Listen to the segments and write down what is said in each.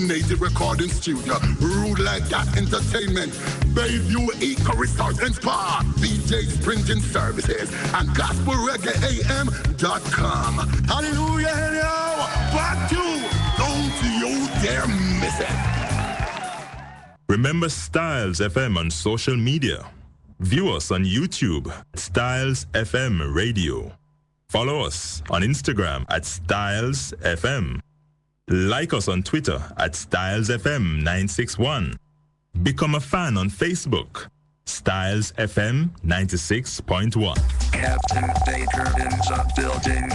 Native Recording Studio, Rude Like That Entertainment, Bayview Eco Resort and Spa, BJ's Printing Services, and GospelReggaeAM.com. Hallelujah, hello, part 2. Don't you dare miss it. Remember Styles FM on social media. View us on YouTube, StylzFM Radio. Follow us on Instagram at StylzFM. Like us on Twitter at StylzFM961. Become a fan on Facebook, StylzFM 96.1. Captain Baker in the building.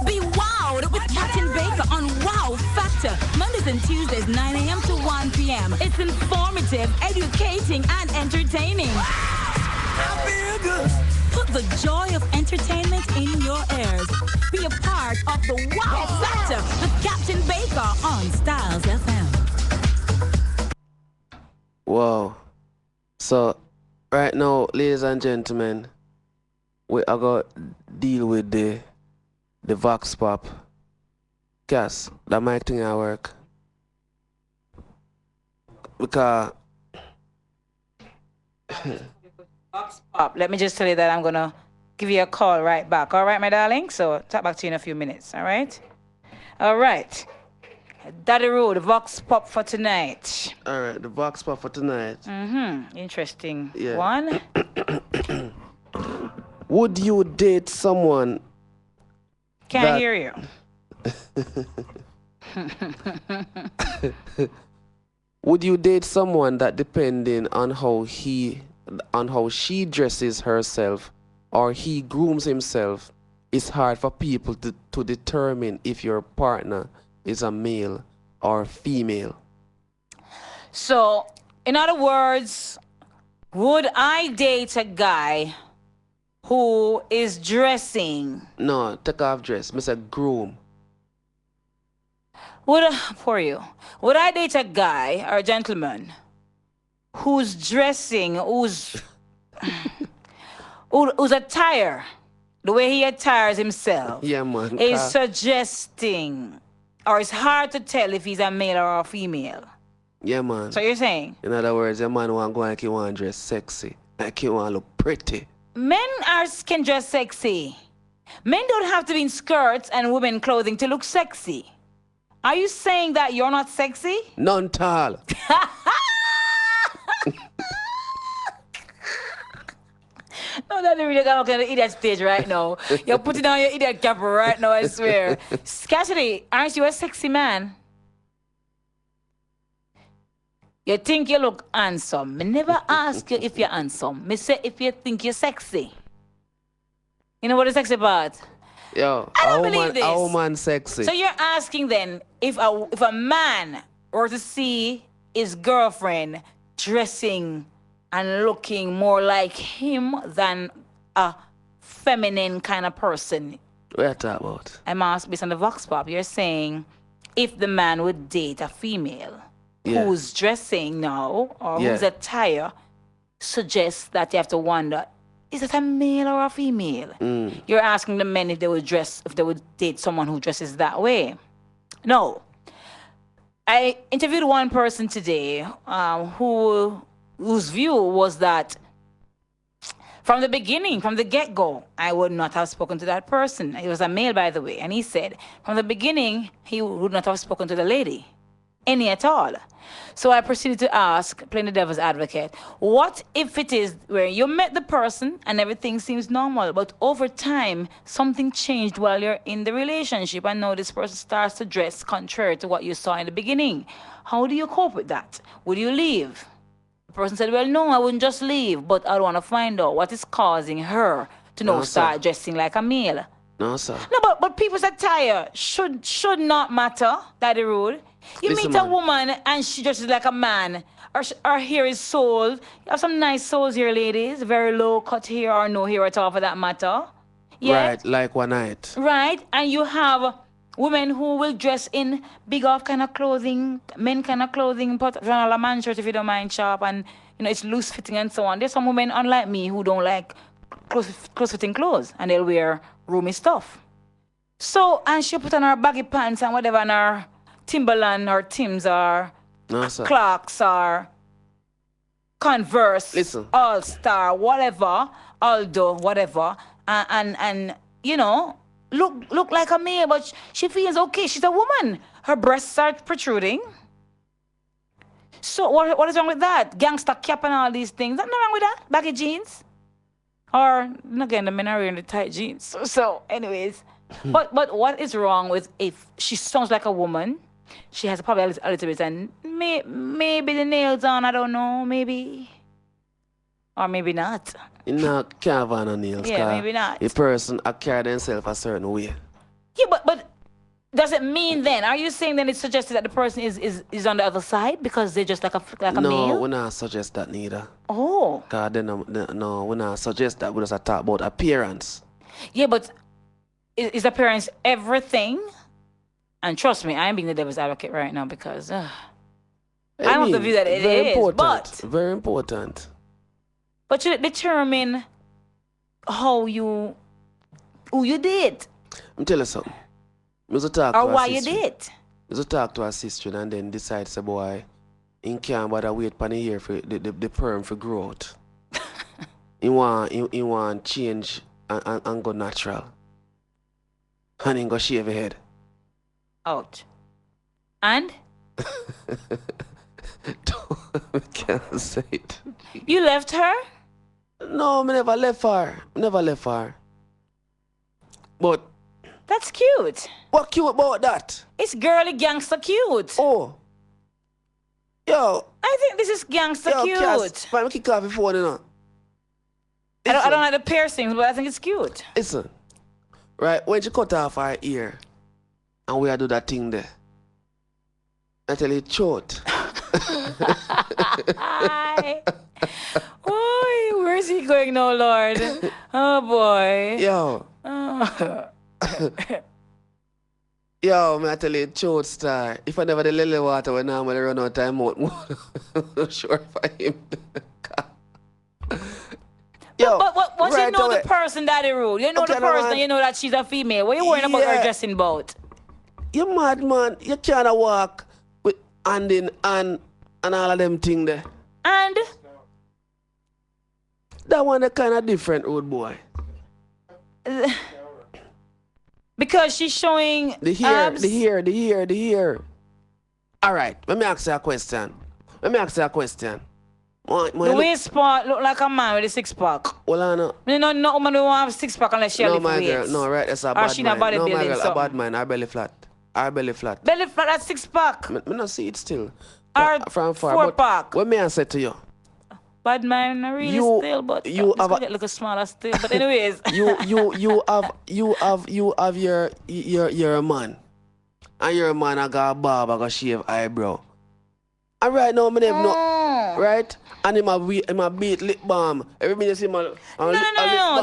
Be wowed with Captain Baker on Wow Factor. Mondays and Tuesdays, 9 a.m. to 1 p.m. It's informative, educating, and entertaining. I feel good. Put the joy of entertainment in your ears. Be a part of the Wow Factor with Captain Baker on Styles FM. Wow. So, right now, ladies and gentlemen, we are going to deal with the Vox Pop. Cass, that mic thing I work. Because... Vox Pop, let me just tell you that I'm going to give you a call right back. All right, my darling? So, talk back to you in a few minutes. All right? All right. Daddy Road, Vox Pop for tonight. All right, the Vox Pop for tonight. Interesting Yeah. one. Would you date someone... Can't hear you. Would you date someone that, depending on how she dresses herself or he grooms himself, it's hard for people to determine if your partner is a male or female? So, in other words, would I date a guy who is dressing? No, take off dress. Mr. Groom. Would I date a guy or a gentleman who's dressing, who's attire, the way he attires himself, Yeah, man. is suggesting, or it's hard to tell if he's a male or a female? Yeah, man. So you're saying? In other words, a man want to go like he want to dress sexy, like he want to look pretty. Men can dress sexy. Men don't have to be in skirts and women clothing to look sexy. Are you saying that you're not sexy? None tall. No, that really got on the idiot stage right now. You're putting on your idiot cap right now, I swear. Cassidy, aren't you a sexy man? You think you look handsome. Me never ask you if you're handsome. Me say if you think you're sexy. You know what the sexy part? Yo, I don't believe this. A woman sexy. So you're asking then if a man were to see his girlfriend dressing and looking more like him than a feminine kind of person. What are you talking about? I'm asking based on the Vox Pop. You're saying if the man would date a female who's dressing now or whose attire suggests that you have to wonder, is it a male or a female? You're asking the men if they would date someone who dresses that way. No. I interviewed one person today whose view was that from the beginning, from the get-go, I would not have spoken to that person. He was a male, by the way. And he said, from the beginning, he would not have spoken to the lady, any at all. So I proceeded to ask, playing the devil's advocate, what if it is where you met the person and everything seems normal, but over time, something changed while you're in the relationship and now this person starts to dress contrary to what you saw in the beginning? How do you cope with that? Would you leave? The person said, well, no, I wouldn't just leave, but I want to find out what is causing her to now start dressing like a male. No, sir. No, but people's attire should not matter, Daddy Rude. You Listen, meet a man. woman and she dresses like a man. Her hair is sold. You have some nice souls here, ladies. Very low cut hair or no hair at all for that matter. Yeah? Right, like one night. Right? And you have women who will dress in big off kind of clothing, men kind of clothing, put on a man shirt if you don't mind sharp, and it's loose fitting and so on. There's some women, unlike me, who don't like close fitting clothes and they'll wear roomy stuff. So, and she put on her baggy pants and whatever and her Timberland or Tims or No, sir. Clarks or Converse, Listen. All Star, whatever, Aldo, whatever, and you know, look like a male, but she feels okay. She's a woman. Her breasts are protruding. So what is wrong with that? Gangster cap and all these things. Nothing wrong with that. Baggy jeans, or again, the men are wearing the tight jeans. So anyways, but what is wrong with if she sounds like a woman? She has probably a little bit, and maybe the nails on. I don't know, maybe, or maybe not. You know, can't have on nails. Yeah, maybe not. The person carry themselves a certain way. Yeah, but does it mean then? Are you saying then it suggests that the person is on the other side because they're just like a male? No, we not suggest that neither. Oh. Cause no, we not suggest that. We just talk about appearance. Yeah, but is appearance everything? And trust me, I am being the devil's advocate right now because I'm of the view that it very is. Important, very important. But you determine who you did. I'm telling you something. Talk or to why sister. You did. Talk to her sister and then decide, say, boy, he can't bother wait for a year for the perm for growth. he want change and go natural. And he go shave your head. Ouch. And? I can't say it. You left her? No, I never left her. Never left her. But that's cute. What cute about that? It's girly gangster cute. Oh. Yo. I think this is gangster cute. Cass, let me kick off your phone, you know. I don't like the piercings, but I think it's cute. Listen. Right, when she cut off her ear, and we do that thing there, I tell you it's short. Boy, where's he going now, Lord? Oh, boy. Yo. Oh. Yo, man, I tell you it's short star. If I never the lily water, when normally run out of time out, I'm not sure for him. Yo, but once right you know away. the person that is rude, you know the person, you know that she's a female. What are you worrying about her dressing about? You mad, man. You can't walk with hand in hand and all of them things there. And? That one kind of different, old boy. Because she's showing the hair. All right, let me ask you a question. The waist part look like a man with a six-pack. Well, I know. No woman don't have a six-pack unless she has my weights. girl. No, right, that's a bad she man. not No, my girl, something. a bad man. Her belly flat. Belly flat, that's six-pack. Me not see it still. Or from far. four-pack. What may I say to you? Bad man, not really still, but you have a little smaller still. But anyways, you have your man, and your man I got a barb, I got shave eyebrow. And right now, I never know, right? And him a beat lip balm. Everybody see my no,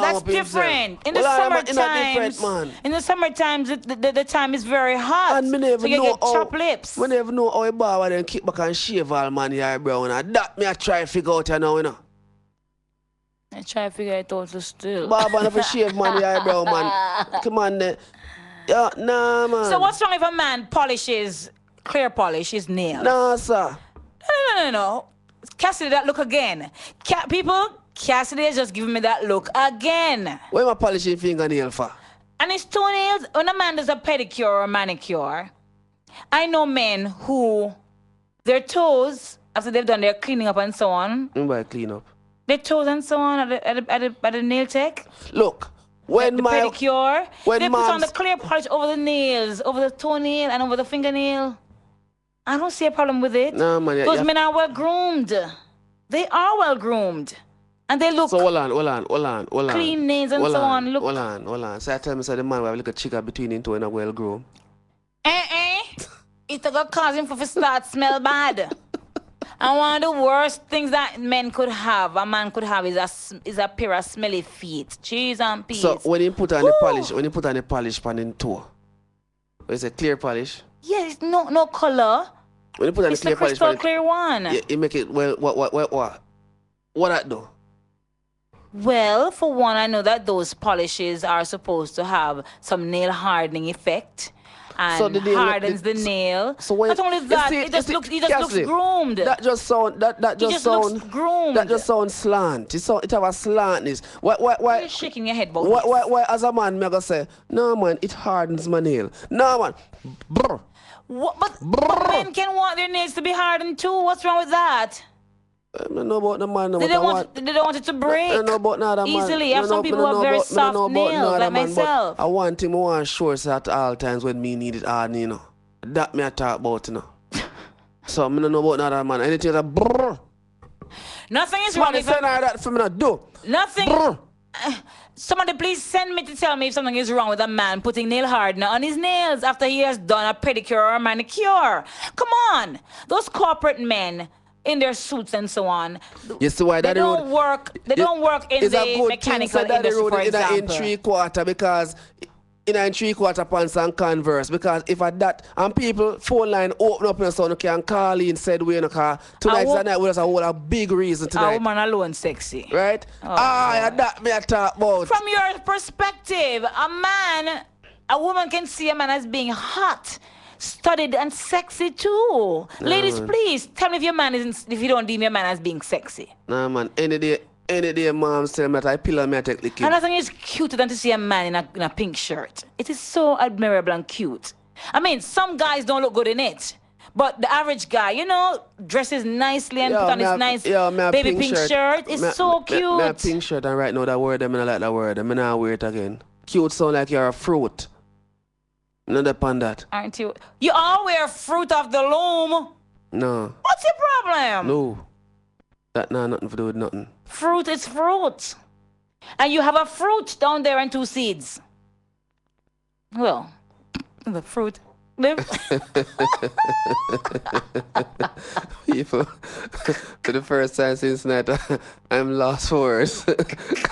that's different. In the summer times, the time is very hot. And me never so you know get chopped lips. We never know how a barber then kick back and shave all man eyebrow. And that me I try to figure out now, you know. I try to figure it out still. Barber never shave man eyebrow, man. Come on, then. Yeah, nah, man. So what's wrong if a man polishes, clear polish his nails? No, sir. No. Cassidy, that look again. Cassidy is just giving me that look again. What am I polishing fingernail for? And his toenails, when a man does a pedicure or a manicure, I know men who, their toes, after they've done their cleaning up and so on. By clean up? Their toes and so on at the nail tech. Look, when the pedicure, they put on the clear polish over the nails, over the toenail and over the fingernail. I don't see a problem with it. No, man. Those men are well groomed. They are well groomed. And they look. So hold on. Clean nails and so on. Look. Hold on. So I tell me, the man will have like a chica between him two and a well groomed. It's gonna cause him to start smell bad. And one of the worst things that a man could have is a pair of smelly feet. Cheese and peas. So when you put on the polish on the toe, it's a clear polish. Yeah, it's no color. When you put on it's the clear polish, crystal clear one. Yeah, you make it well. What that do? Well, for one, I know that those polishes are supposed to have some nail hardening effect, and hardens the nail. So when, not only that, it just looks groomed. That just sounds groomed. That just sounds slant. It have a slantness. Why you're shaking your head about why as a man me go say, no man, it hardens my nail. No man. Brr. But men can want their nails to be hardened too. What's wrong with that? I don't know about the man. They don't want it to break easily. I have some people who have very soft nails, like myself. I want him on shorts at all times when me need it hard, you know. That me I talk about, you know. So I don't know about another man. Anything that brrr. Nothing is wrong with that for me not do. Nothing. Brrr. Somebody please send me to tell me if something is wrong with a man putting nail hardener on his nails after he has done a pedicure or a manicure. Come on. Those corporate men in their suits and so on. You see why they don't work in the mechanical industry, for example. In 3/4 because in 3/4 pants and Converse, because if at that and people phone line open up and so you can call in said we in a car tonight's the night with us a big reason tonight. A woman alone sexy. Right? Yeah, that me I talk about. From your perspective, a woman can see a man as being hot, studied and sexy too. Ladies, please tell me if you don't deem your man as being sexy. Nah man, any day mom tell me that I pillow me I take the kid. And nothing is cuter than to see a man in a pink shirt. It is so admirable and cute. I mean, some guys don't look good in it. But the average guy, you know, dresses nicely and put on his nice baby pink shirt. It's so cute. Me a pink shirt and right now that word, I mean I like that word. I mean I wear it again. Cute sound like you're a fruit. Not upon that. Aren't you? You all wear fruit off the loom. No. What's your problem? No. That nothing to do with nothing. Fruit is fruit. And you have a fruit down there and 2 seeds. Well, the fruit. People, for the first time since night, I'm lost for words.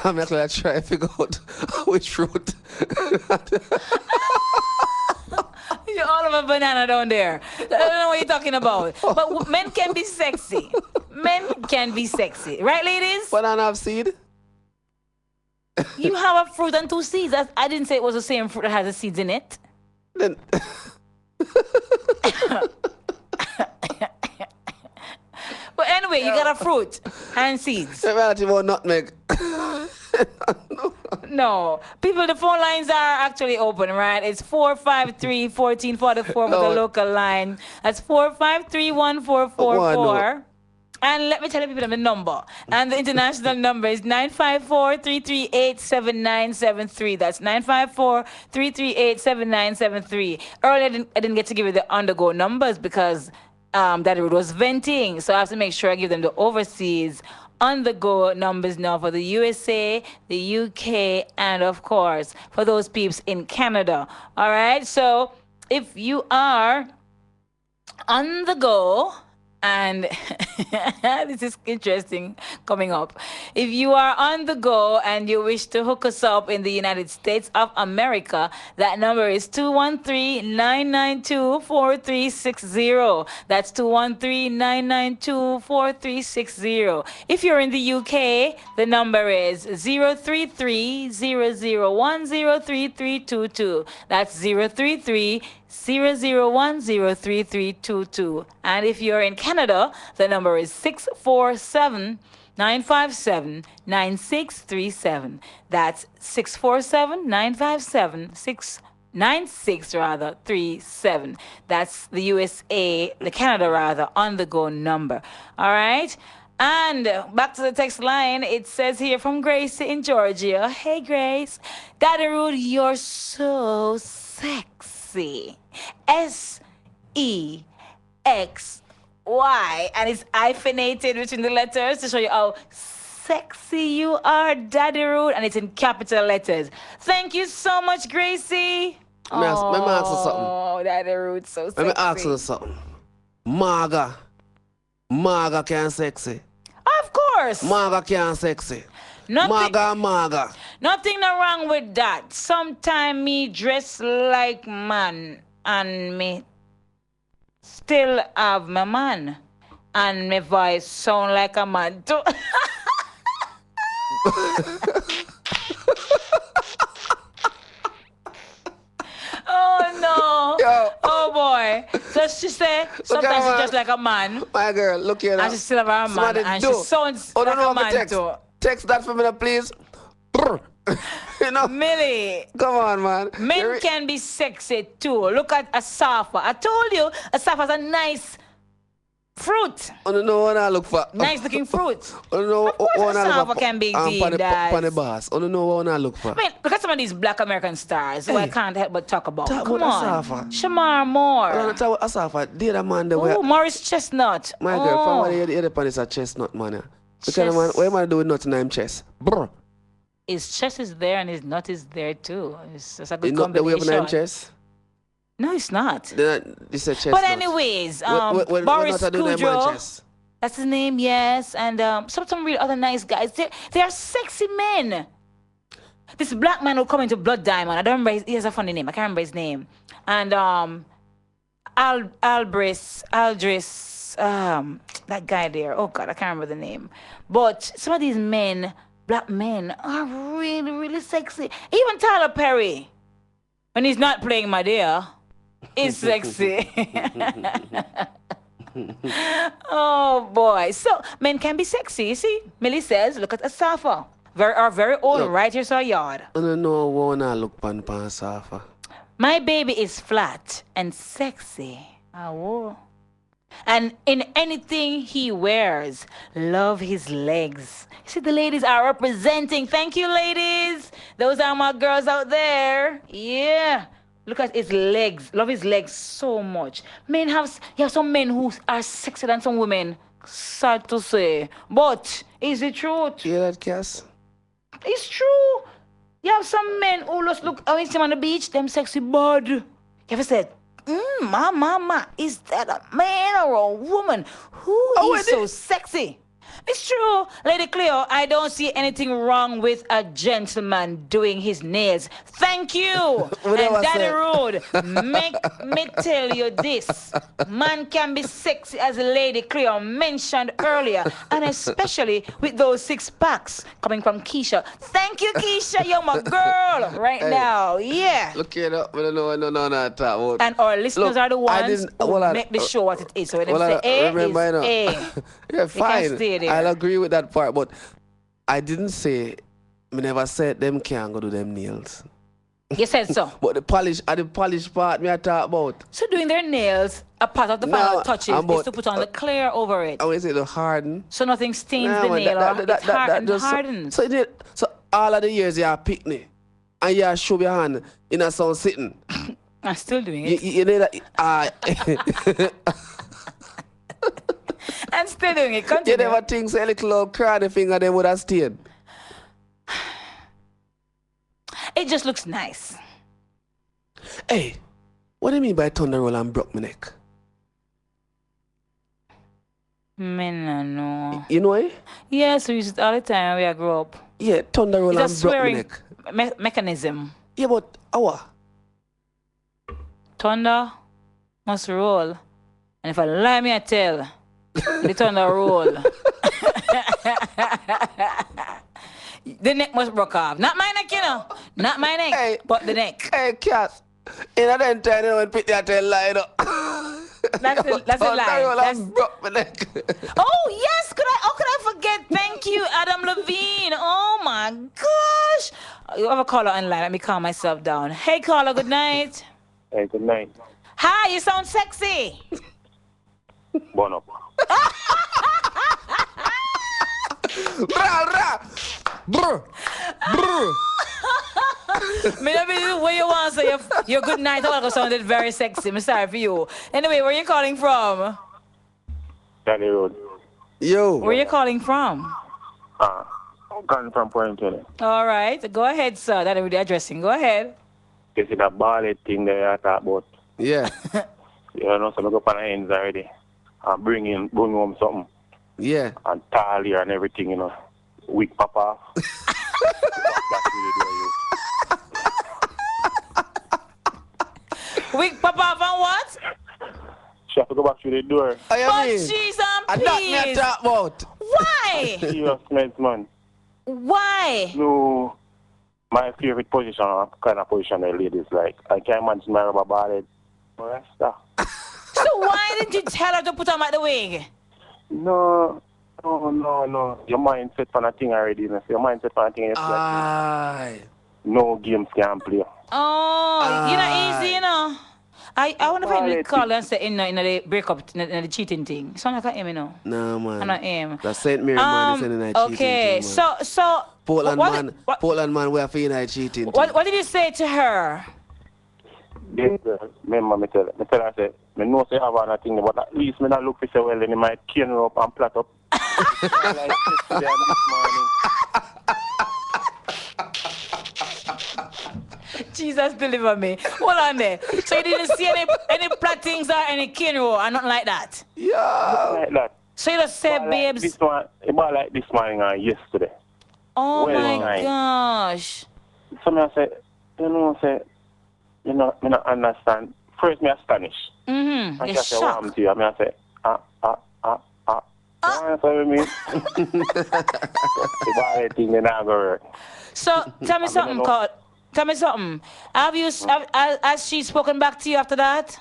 I'm not going to try to figure out which fruit. You're all of a banana down there. I don't know what you're talking about. But men can be sexy. Men can be sexy. Right, ladies? Banana have seed? You have a fruit and 2 seeds. I didn't say it was the same fruit that has the seeds in it. Then... But anyway, you got a fruit and seeds. About nutmeg. No. People, the phone lines are actually open, right? It's 453-1444 for the local line. That's 453-1444. And let me tell you people the number. And the international number is 954-338-7973. That's 954-338-7973. Earlier, I didn't get to give you the undergo numbers because Daddy Rude was venting. So I have to make sure I give them the overseas on-the-go numbers now for the USA, the UK, and, of course, for those peeps in Canada. All right? So if you are on the go... And this is interesting coming up. If you are on the go and you wish to hook us up in the United States of America, that number is 213-992-4360. That's 213-992-4360. If you're in the UK, the number is 033-001-03322. That's 033-001-03322. And if you're in Canada, the number is 647-957-9637. That's 647-957-696-37. That's the USA, the Canada on the go number. All right? And back to the text line, it says here from Gracie in Georgia. Hey, Grace. Daddy Rude, you're so sexy. SEXY. And it's hyphenated between the letters to show you how sexy you are, Daddy Rude. And it's in capital letters. Thank you so much, Gracie. Let me ask you something. Oh, Daddy Rude, so sexy. Let me ask you something. Marga can sexy. Of course. Marga can sexy. Marga. Nothing wrong with that. Sometime me dress like man and me still have my man. And my voice sound like a man too. Oh no. Yo. boy. So she say sometimes she's just like a man. My girl, look here now. And she still have her man. And she sounds like a man too. Text that for me now, please. You know? Millie. Come on, man. Men can be sexy too. Look at Asafa. I told you, Asafa's a nice fruit. I don't know what I look for. Nice looking fruit. I don't know of course Asafa can be indeed. On the boss. I don't know what I look for. I mean, look at some of these black American stars who I can't help but talk about. Talk Come about on. Asafa. Shamar Moore. I don't talk about Asafa. They're the man that Oh, Morris Chestnut. My girl, from what you the pan is a chestnut, man. Because man, what am I doing nothing in chest? Brr. His chest is there and his nut is there too. It's a good combination. Not the way of name chest? No, it's not. This is chest. But anyways, Boris Kudrow, that's his name, yes. And some real other nice guys. They are sexy men. This black man will come into Blood Diamond. I don't remember. He has a funny name. I can't remember his name. And Aldris, that guy there. Oh God, I can't remember the name. But some of these men, black men, are really, really sexy. Even Tyler Perry, when he's not playing my dear, is sexy. Oh boy. So men can be sexy. You see, Millie says, look at Asafa. Our very own right here, so yard. I don't know what I look pan Asafa. My baby is flat and sexy. Oh. And in anything he wears, love his legs. You see, the ladies are representing. Thank you, ladies. Those are my girls out there. Yeah. Look at his legs. Love his legs so much. You have some men who are sexier than some women. Sad to say. But is it truth? You hear that, Cass? It's true. You have some men who just look, when you see them on the beach, them sexy bud. You ever said, mama, is that a man or a woman? Who is so sexy? It's true, Lady Cleo. I don't see anything wrong with a gentleman doing his nails. Thank you. And Daddy Rude, make me tell you this. Man can be sexy, as Lady Cleo mentioned earlier, and especially with those 6 packs coming from Keisha. Thank you, Keisha. You're my girl right now. Yeah. Look it up. I don't know that talk about. And our listeners are the ones who make the show what it is. So when they say A is A. Yeah, fine. I'll agree with that part, but I didn't say, I never said them can't go do them nails. You said so. But the polish part me I talk about. So doing their nails, a part of the final touches is to put on the clear over it. I always say the harden. So nothing stains the nail it hardens. So all of the years you are picnic and you show your hand in a sun sitting. I'm still doing it. You know that I'm still doing it. Continue. You never think so a little cranny finger them would have stayed? It just looks nice. Hey, what do you mean by thunder roll and broke my neck? No. You know it? Yes, we use it all the time when we grew up. Yeah, thunder roll and broke my neck. Mechanism. Yeah, but our thunder must roll. And if I lie me I tell, the thunder roll. The neck must broke off. Not my neck, you know. Not my neck, but the neck. Hey, Cass. In a den time, you know, when people tell lie, That's a lie. Broke my neck. Oh, yes. How could I forget? Thank you, Adam Levine. Oh, my gosh. You have a caller online. Let me calm myself down. Hey, caller, good night. Hey, good night. Hi, you sound sexy. Bon up. Maybe where you want to say your good night also sounded very sexy. I'm sorry for you. Anyway, where are you calling from? Danny Road. Yo. Where are you calling from? I'm calling from Point. All right. Go ahead, sir. That is the addressing. Go ahead. You see that ballet thing that I talk about? Yeah. You know, so I go up on the ends already. And bring home something. Yeah. And tally and everything, you know. Wig pop off. Wig pop off and what? She have to go back through the door. But jeez, and please. that me talk about. Why? Serious meds, man. Why? No. My favorite position, kind of position the ladies like. I can't imagine my rubber ballet. But that's that. So why didn't you tell her to put on the wig? No. Your mind set on a thing already. Your mind set on a thing. Aye. No games can play. Oh, you're not easy, you know. I wonder if we call and say in the breakup, in the cheating thing. Sound like him, you know. No, man. I'm not him. That's St. Mary, man. It's in the cheating okay, thing, man. so Portland, man, we are feeling like cheating. What did you say to her? Remember, me tell her, I said, I know say have anything, but at least me not look for so well, and he might cane her up and plait up. Like yesterday and this morning. Jesus deliver me. Hold on there. So you didn't see any plattings or any cane roll or nothing like that? Yeah. Like that. So you just said, babes. This one, about like this morning and yesterday. Oh my gosh. So I said, me not understand. First, me astonished. Mm-hmm. And You're she said, what happened to you? I said, You understand what I mean? The bad thing, they not go work. So, tell me something, Cut. Tell me something. Has she spoken back to you after that?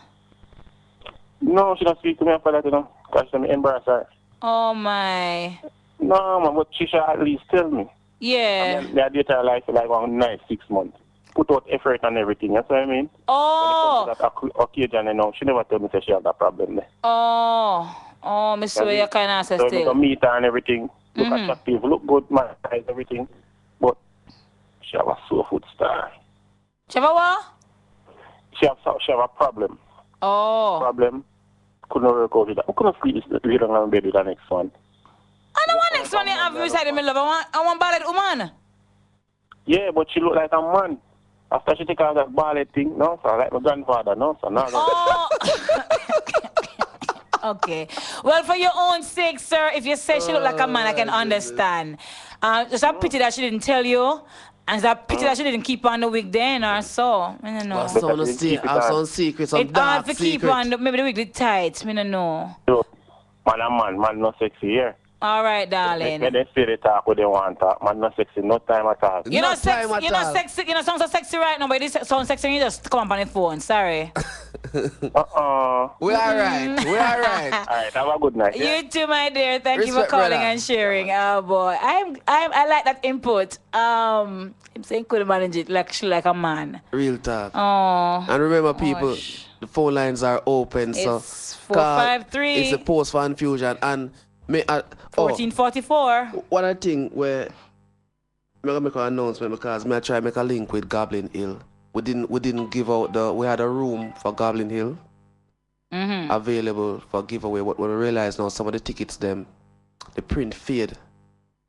No, she don't speak to me after that, you know. Because she embarrassed her. Oh, my. No, man, but she should at least tell me. Yeah. I did her life for like 1 night, 6 months. Put out effort and everything, that's what I mean? Oh. When it comes to that occasion, you know, she never told me that she had that problem there. Oh, Miss Way, you kind of answer so still. So meet her and everything. Look attractive, look good, man, everything. But she have a sore foot star. She have a what? She have a problem. Oh. Problem. Couldn't work out with that. I couldn't sleep with her in bed with the next one. I don't want next one you have beside the middle of I want ballad woman. Yeah, but she look like a man. After she take out that ballet thing, no, sir, like my grandfather, no, sir, no. Oh. Okay. Well, for your own sake, sir, if you say she look like a man, I can understand. Just a pity that she didn't tell you. And it's a pity that she didn't keep on the wig then or so. I don't know. Have some secrets, some it's dark hard to keep on maybe the wig tight. I don't know. Man, not sexy here. All right, darling. When they say they talk what they want talk, man, not sexy, no time at all. You're not sexy, you know, sound so sexy right now, but it sounds sexy when you just come up on the phone. Sorry. We all right. All right, have a good night. Yeah? You too, my dear. Thank you for calling and sharing. Oh boy, I like that input. I'm saying could manage it like a man. Real talk. Oh. And remember, people, the phone lines are open. It's so 453. It's a post for Infusion and 1444. One other thing where I'm gonna make an announcement because I try to make a link with Goblin Hill. We didn't give out we had a room for Goblin Hill available for giveaway. What we realized now, some of the tickets the print fade,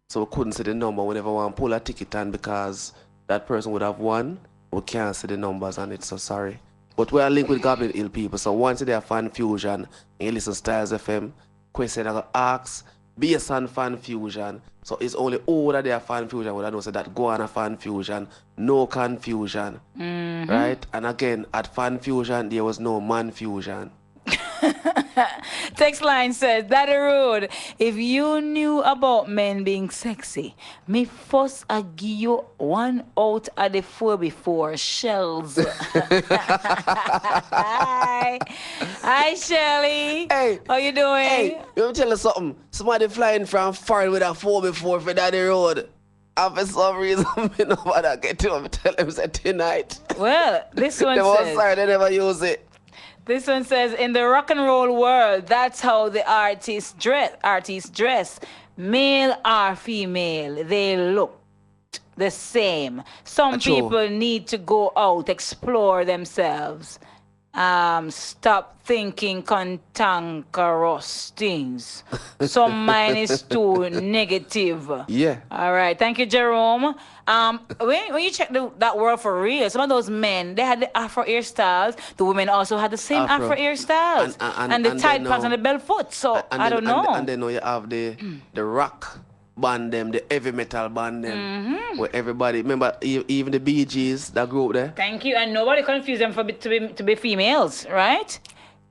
so we couldn't see the number whenever we want to pull a ticket, and because that person would have won, we can't see the numbers on it. So sorry, but we are linked with Goblin Hill people. So once they are Fan Fusion and you listen to StylzFM, question I got ask based on Fan Fusion. So it's only all that they are Fan Fusion. What I know say that go on a Fan Fusion, no confusion, right? And again, at Fan Fusion there was no Man Fusion. Text line says, Daddy Rude, if you knew about men being sexy, me first I give you one out of the 4 before shells. Hi, Shelly. Hey, how you doing? Hey, let me tell you something. Somebody flying from foreign with a 4 before for Daddy Road. And for some reason, me nobody get to him. Tell him say tonight. Well, this one says. Sorry, they never use it. This one says, in the rock and roll world, that's how the artists dress. Male or female, they look the same. Some people need to go out, explore themselves. Stop thinking cantankerous things. Some mind is too negative. Yeah. All right. Thank you, Jerome. When you check that world for real, some of those men, they had the Afro hairstyles. The women also had the same Afro hairstyles. And the tight pants and the bell foot. So, I don't know. And then you have the rock band them, the heavy metal band them, where everybody, remember even the Bee Gees that grew up there. Thank you, and nobody confused them to be females, right?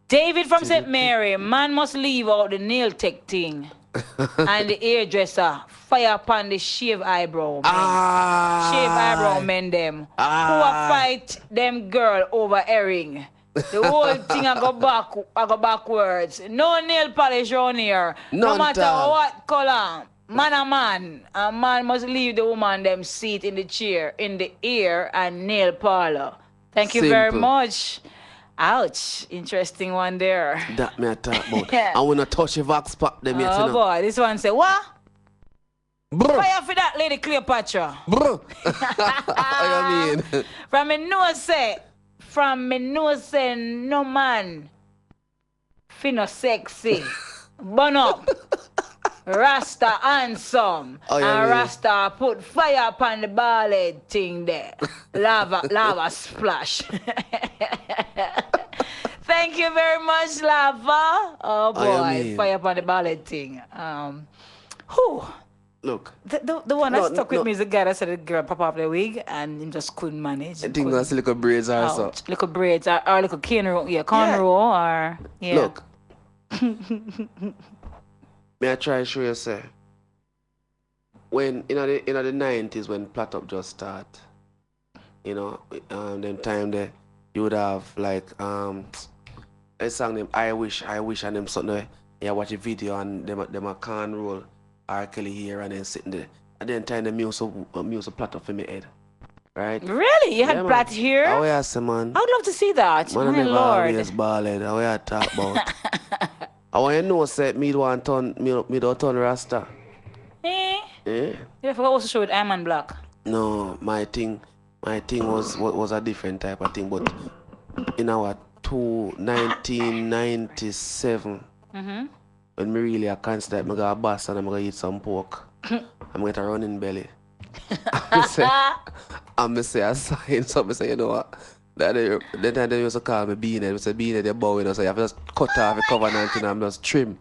David from St. Mary, man must leave out the nail tech thing and the hairdresser. Fire upon the shave eyebrow men. Shave eyebrow men them. Who a fight them girl over earring. The whole thing I go backwards. No nail polish on here. No matter what color. Man a man must leave the woman them seat in the chair, in the ear and nail parlor. Thank you very much. Ouch. Interesting one there. That me I talk about. I wanna touch a vox pop them yet. Oh boy, this one say what? Fire for that lady Cleopatra. Bro. What you mean? From me know say no man finna sexy. Burn up. Rasta handsome. And Rasta put fire upon the bald head thing there. Lava splash. Thank you very much, Lava. Oh boy, fire upon the bald head thing. Look. The one that stuck with me is the guy that said the girl pop off the wig and he just couldn't manage. I think that's little braids or so. Little braids or little cornrow or Look. May I try to show you, say, when in the 90s when Plat Up just start, them time there, you would have like a song named I Wish and them something there. You watch a video and them a can roll R. Kelly here and then sitting there. And then time the music Plat Up in my head. Right? Really? You had Plat here? Oh yes, man. I would love to see that. Man, my never Lord. Always ballad. How you talk about? I want you to know, say, me don't turn Rasta. You forgot what to show with Iron Man Black. No, my thing was a different type of thing, but in our 1997, when me really I consider me go a bus and I'm gonna eat some pork, I'm gonna run in belly. I say I sign something, say, you know what? The time they used to call me Beanhead, we say Beanhead, you're bowing, so you have to just cut off the covenant and I'm just trim.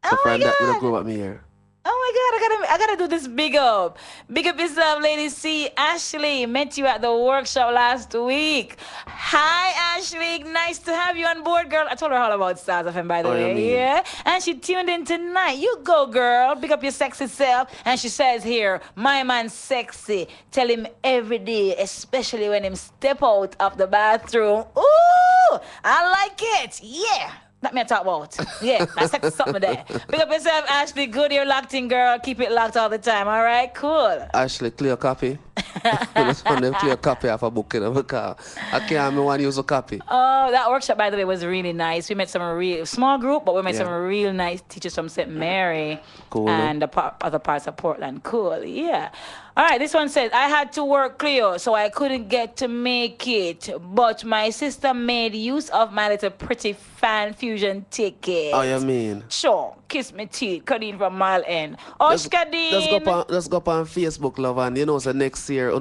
So from that, we don't grow up me here. Oh my God, I gotta do this big up. Big up yourself, lady C. Ashley, met you at the workshop last week. Hi, Ashley. Nice to have you on board, girl. I told her all about StylzFM, by the way. Yeah. And she tuned in tonight. You go, girl. Big up your sexy self. And she says here, my man's sexy. Tell him every day, especially when him step out of the bathroom. Ooh, I like it. Yeah. That me I talk about. Yeah, that's like something there. Pick up yourself, Ashley. Good, you're locked in, girl. Keep it locked all the time. All right, cool. Ashley, clear copy. I just want them clear copy of a book in a car. I can't want to use a copy. Oh, that workshop, by the way, was really nice. We met some real small group, but we met some real nice teachers from St. Mary and the other parts of Portland. Cool, yeah. All right, this one says, I had to work Cleo, so I couldn't get to make it. But my sister made use of my little pretty fan fusion ticket. Oh, you mean? Sure. Kiss me teeth. Kadeen from Mile End. Kadeen. Let's go up on Facebook, love, and so next year,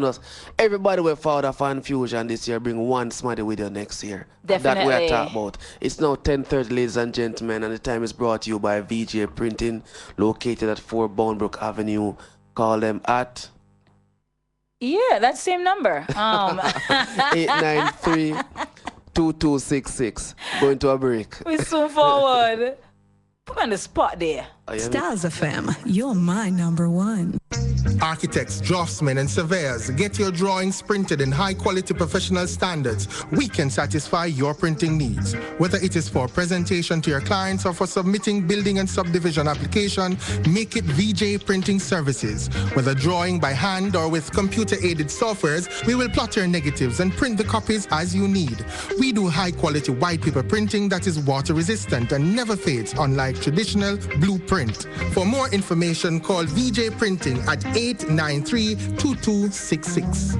everybody will follow the fan fusion this year. Bring one smarty with you next year. Definitely. That we are talking about. It's now 10:30, ladies and gentlemen, and the time is brought to you by VJ Printing, located at 4 Boundbrook Avenue. Call them at... Yeah, that same number. 893-2266. Going to a break. We soon forward. Put me on the spot there. StylzFM, you're my number one. Architects, draftsmen, and surveyors, get your drawings printed in high-quality professional standards. We can satisfy your printing needs. Whether it is for presentation to your clients or for submitting building and subdivision application, make it VJ Printing Services. Whether drawing by hand or with computer-aided softwares, we will plot your negatives and print the copies as you need. We do high-quality white paper printing that is water-resistant and never fades, unlike traditional blueprint. For more information, call VJ Printing at 893-2266.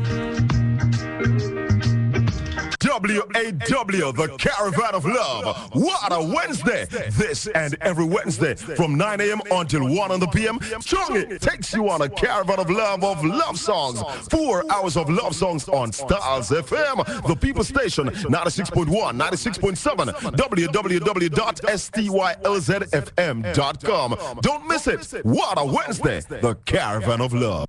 WAW, the Caravan of Love. What a Wednesday! This and every Wednesday from 9 a.m. until 1 p.m. Strong takes you on a caravan of love songs. 4 hours of love songs on StylzFM, the people station, 96.1, 96.7, www.stylzfm.com. Don't miss it. What a Wednesday, the Caravan of Love.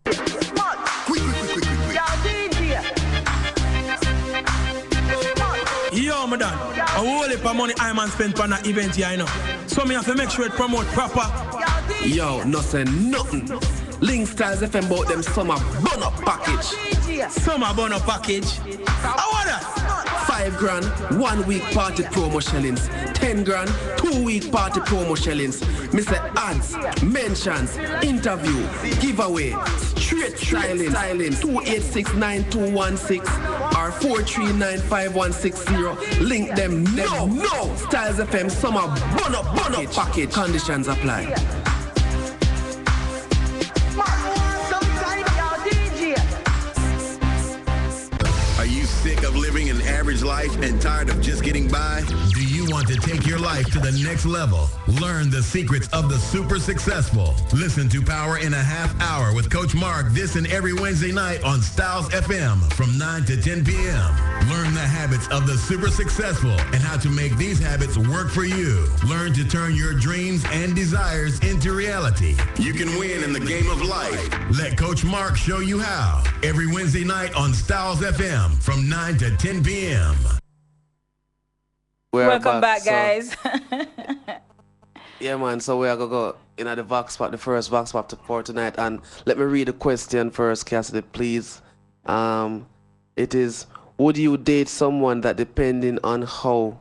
Yo, madam, a whole heap of money I man spend on that event here, you know. So me have to make sure it promote proper. Yo, no say nothing. Link StylzFM about them summer bonus package. Summer bonus package? How are that? 5 grand, 1 week party promo shellings. 10 grand, 2 week party promo shellings. Mr. Ads, mentions, interview, giveaway, straight styling, 2869216 or 4395160. Link them now. No! Styles FM summer bun up package. Conditions apply. Are you sick of living an average life and tired of just getting by? Do you want to take your life to the next level? Learn the secrets of the super successful. Listen to Power in a Half Hour with Coach Mark this and every Wednesday night on StylzFM from 9 to 10 p.m. Learn the habits of the super successful and how to make these habits work for you. Learn to turn your dreams and desires into reality. You can win in the game of life. Let Coach Mark show you how. Every Wednesday night on StylzFM from 9 to 10 p.m. Welcome back, guys. Yeah, man. So we are going to go in at the Vox Pop, the first Vox Pop for tonight. And let me read the question first, Cassidy, please. It is, would you date someone that depending on how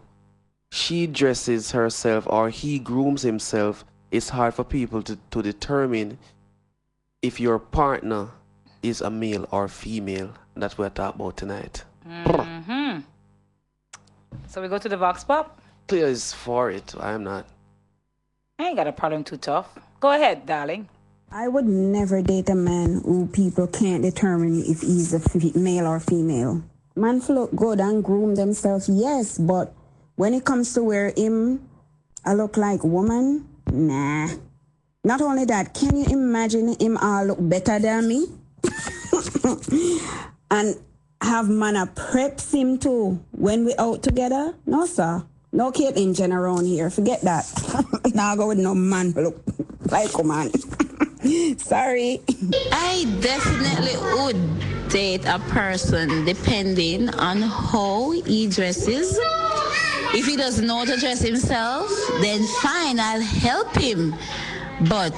she dresses herself or he grooms himself, it's hard for people to determine if your partner is a male or female? That's what we're talking about tonight. Mm-hmm. So we go to the Vox Pop? Please for it. I am not. I ain't got a problem too tough. Go ahead, darling. I would never date a man who people can't determine if he's a male or female. Man look good and groom themselves, yes, but when it comes to where I look like woman, nah. Not only that, can you imagine him all look better than me? And have man a preps him too when we out together? No, sir. No Caitlyn Jenner around here. Forget that. Now go with no man look like a man. Sorry. I definitely would date a person depending on how he dresses. If he doesn't know how to dress himself, then fine, I'll help him. But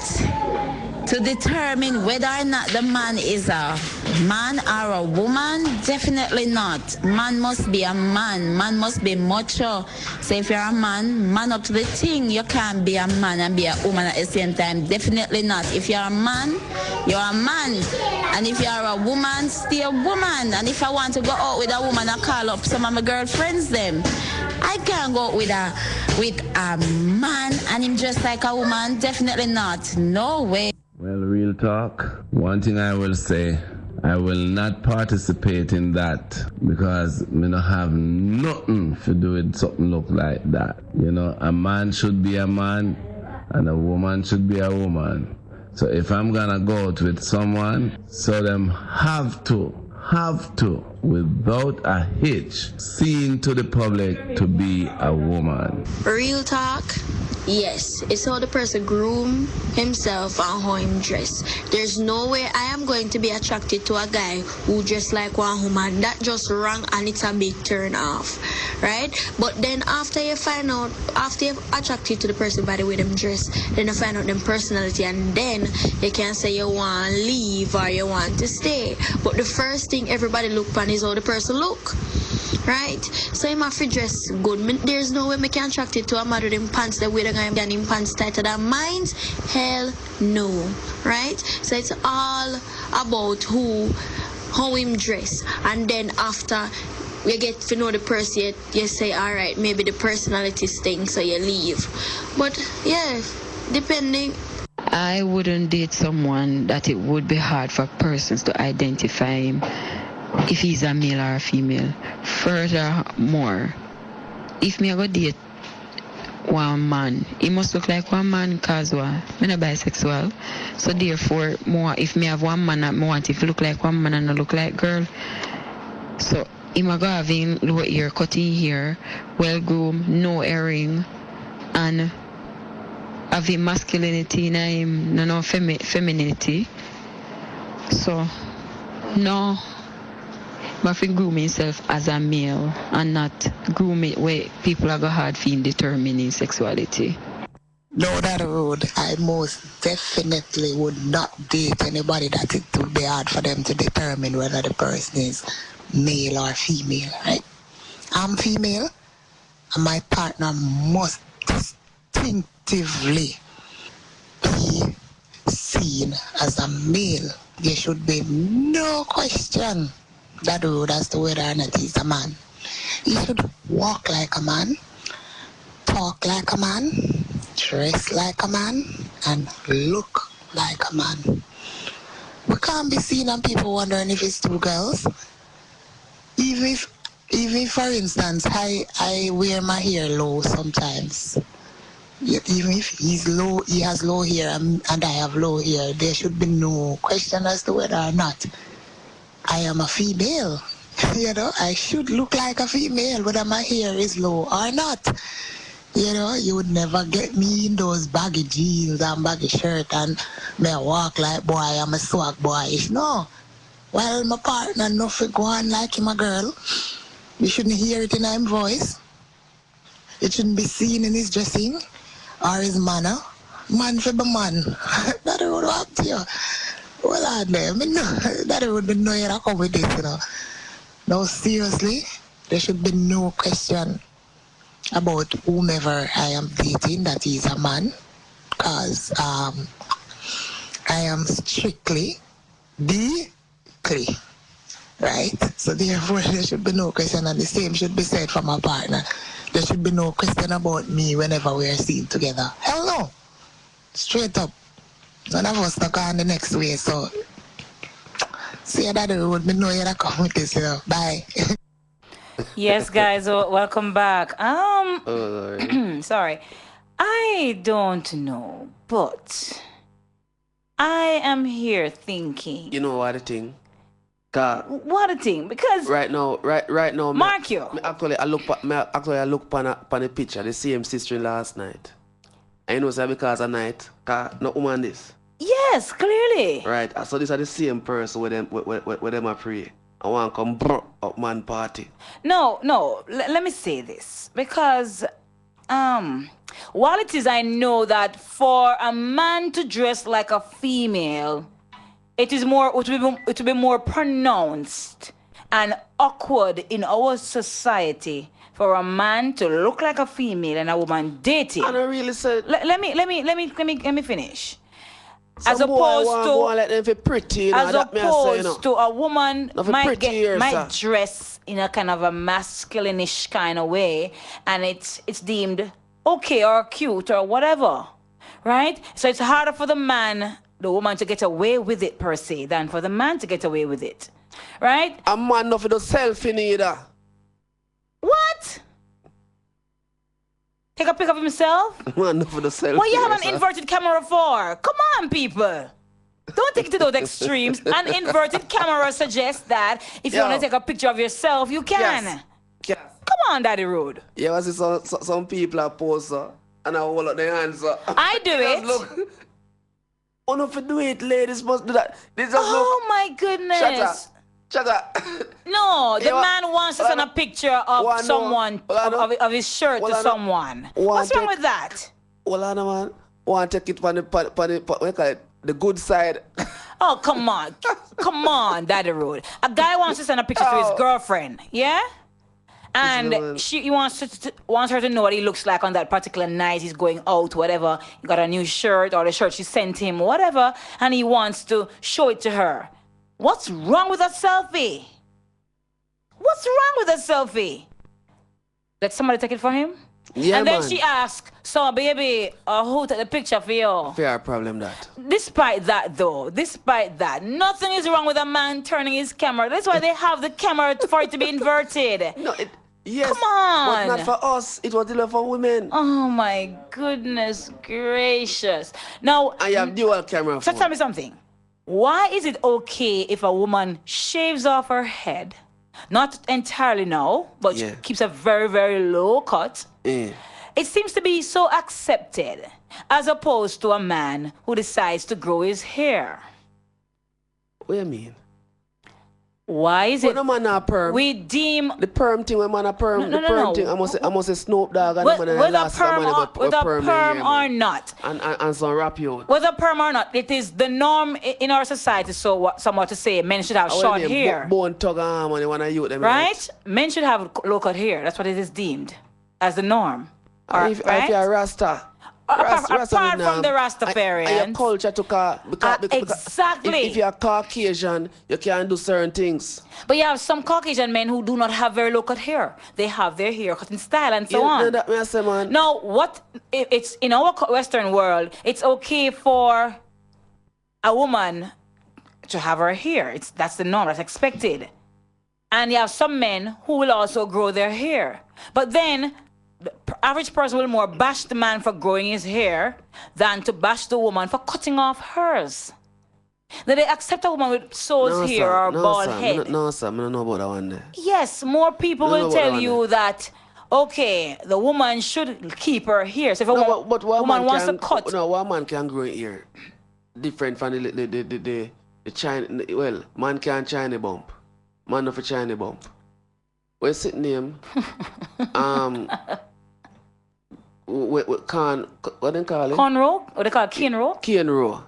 to determine whether or not the man is a man or a woman, definitely not. Man must be a man. Man must be mature. So if you're a man up to the thing. You can't be a man and be a woman at the same time. Definitely not. If you're a man, you're a man. And if you're a woman, stay a woman. And if I want to go out with a woman, I call up some of my girlfriends them. I can't go out with a man and him just like a woman. Definitely not. No way. Well, real talk. One thing I will say, I will not participate in that because me not have nothing to do with something look like that. You know, a man should be a man and a woman should be a woman. So if I'm gonna go out with someone, so them have to, without a hitch, seen to the public to be a woman. Real talk. Yes, it's how the person groom himself and how him dress. There's no way I am going to be attracted to a guy who dress like one woman. That just wrong and it's a big turn off, right? But then after you find out, after you're attracted to the person by the way them dress, then you find out them personality and then you can say you want to leave or you want to stay. But the first thing everybody look on is how the person look. Right? So him have to dress good. There's no way I can attract it to a man with him pants the way the guy and him pants tighter than mine. Hell no. Right? So it's all about how him dress. And then after you get to know the person, you say, alright, maybe the personality stinks, so you leave. But yeah, depending. I wouldn't date someone that it would be hard for persons to identify him if he's a male or a female. Furthermore, if me go date one man, he must look like one man because I'm not bisexual. So therefore, more if me have one man, I want if look like one man and not look like girl. So he might go having low ear, cutting hair, well groomed, no earring, and having masculinity in him, no femininity. So no. But if groom himself as a male and not groom it where people are hard for determining sexuality. No, that would. I most definitely would not date anybody that it would be hard for them to determine whether the person is male or female, right? I'm female, and my partner must distinctively be seen as a male. There should be no question that road as to whether or not he's a man. He should walk like a man, talk like a man, dress like a man, and look like a man. We can't be seen and people wondering if it's two girls. Even if for instance, I wear my hair low sometimes. Even if he's low, he has low hair and I have low hair, there should be no question as to whether or not I am a female. You know, I should look like a female whether my hair is low or not. You know, you would never get me in those baggy jeans and baggy shirt and me walk like boy, I'm a swag boyish. No. While my partner nothing go on like him a girl, you shouldn't hear it in his voice. It shouldn't be seen in his dressing or his manner. Man for the man. That would have to you. Well, I mean, that would be no way to come with this, you know. No, seriously, there should be no question about whomever I am dating that he's a man, because I am strictly clean, right? So therefore there should be no question, and the same should be said for my partner. There should be no question about me whenever we are seen together. Hell no. Straight up. None of us not on the next way, so see that the road, me know you come with this, you know. Bye. Yes, guys, welcome back. Sorry. I don't know, but I am here thinking. You know what the thing? What a thing, because right now, Mark you. I look upon the picture, the same sister last night. And you know, say because of night, no woman this. Yes, clearly. Right, so these are the same person with them I pray. I want to come up man party. No, let me say this, because while it is I know that for a man to dress like a female, it will be more pronounced and awkward in our society for a man to look like a female and a woman dating. I don't really say. Let me finish. Some as opposed to let them feel pretty, you know, as opposed to a woman might dress in a kind of a masculine-ish kind of way, and it's deemed okay or cute or whatever, right? So it's harder for the woman to get away with it per se than for the man to get away with it, right? A man not for the selfie neither. What? Take a pic of himself? Man, not for the selfie. What you have an inverted camera for? Come on, people. Don't take it to those extremes. An inverted camera suggests that if you want to take a picture of yourself, you can. Yes. Come on, Daddy Rude. Yeah, I see some people are pose and I hold up their hands. I do it. Look. Oh, no, for do it, ladies must do that. My goodness. Shut up. No, the man wants to send a picture of someone, of his shirt to someone. What's wrong with that? Well, I know, man. Want to take it on the good side. Oh, come on. Come on, Daddy Rude. A guy wants to send a picture to his girlfriend, yeah? And he wants her to know what he looks like on that particular night. He's going out, whatever. He got a new shirt or the shirt she sent him, whatever. And he wants to show it to her. What's wrong with a selfie? What's wrong with a selfie? Let somebody take it for him? Yeah, and then she asks, so baby, who took the picture for you? Fair problem that. Despite that, nothing is wrong with a man turning his camera. That's why they have the camera for it to be inverted. Yes, come on. But not for us. It was delivered for women. Oh my goodness gracious. Now, I have dual camera. So tell me something. Why is it okay if a woman shaves off her head? Not entirely now, but keeps a very, very low cut. It seems to be so accepted, as opposed to a man who decides to grow his hair. What do you mean? Why is it? No man a perm. We deem the perm thing when man a perm. No, the perm thing. I must say Snoop Dogg and whether a perm or not. And some rap you. Whether perm or not, it is the norm in our society. So somewhat to say, men should have short hair. Bone tug arm and they wanna use them. Right? Men should have low cut hair. That's what it is deemed as the norm. If you're a Rasta. Apart from the Rastafarians. And your culture took exactly. If you're Caucasian, you can't do certain things. But you have some Caucasian men who do not have very low cut hair. They have their hair cut in style and so on. Now, it's in our Western world, it's okay for a woman to have her hair. That's the norm, that's expected. And you have some men who will also grow their hair. But then the average person will more bash the man for growing his hair than to bash the woman for cutting off hers. That they accept a woman with so's hair or bald head. No, sir, I don't know about that one there. Yes, more people will tell you that, okay, the woman should keep her hair. So if a woman wants to cut. No, one man can grow hair. Different from the China. Well, man can China bump. Man of a China bump. We're sitting him. What they call it? Cornrow? What they call it? Kinrow? Kinrow.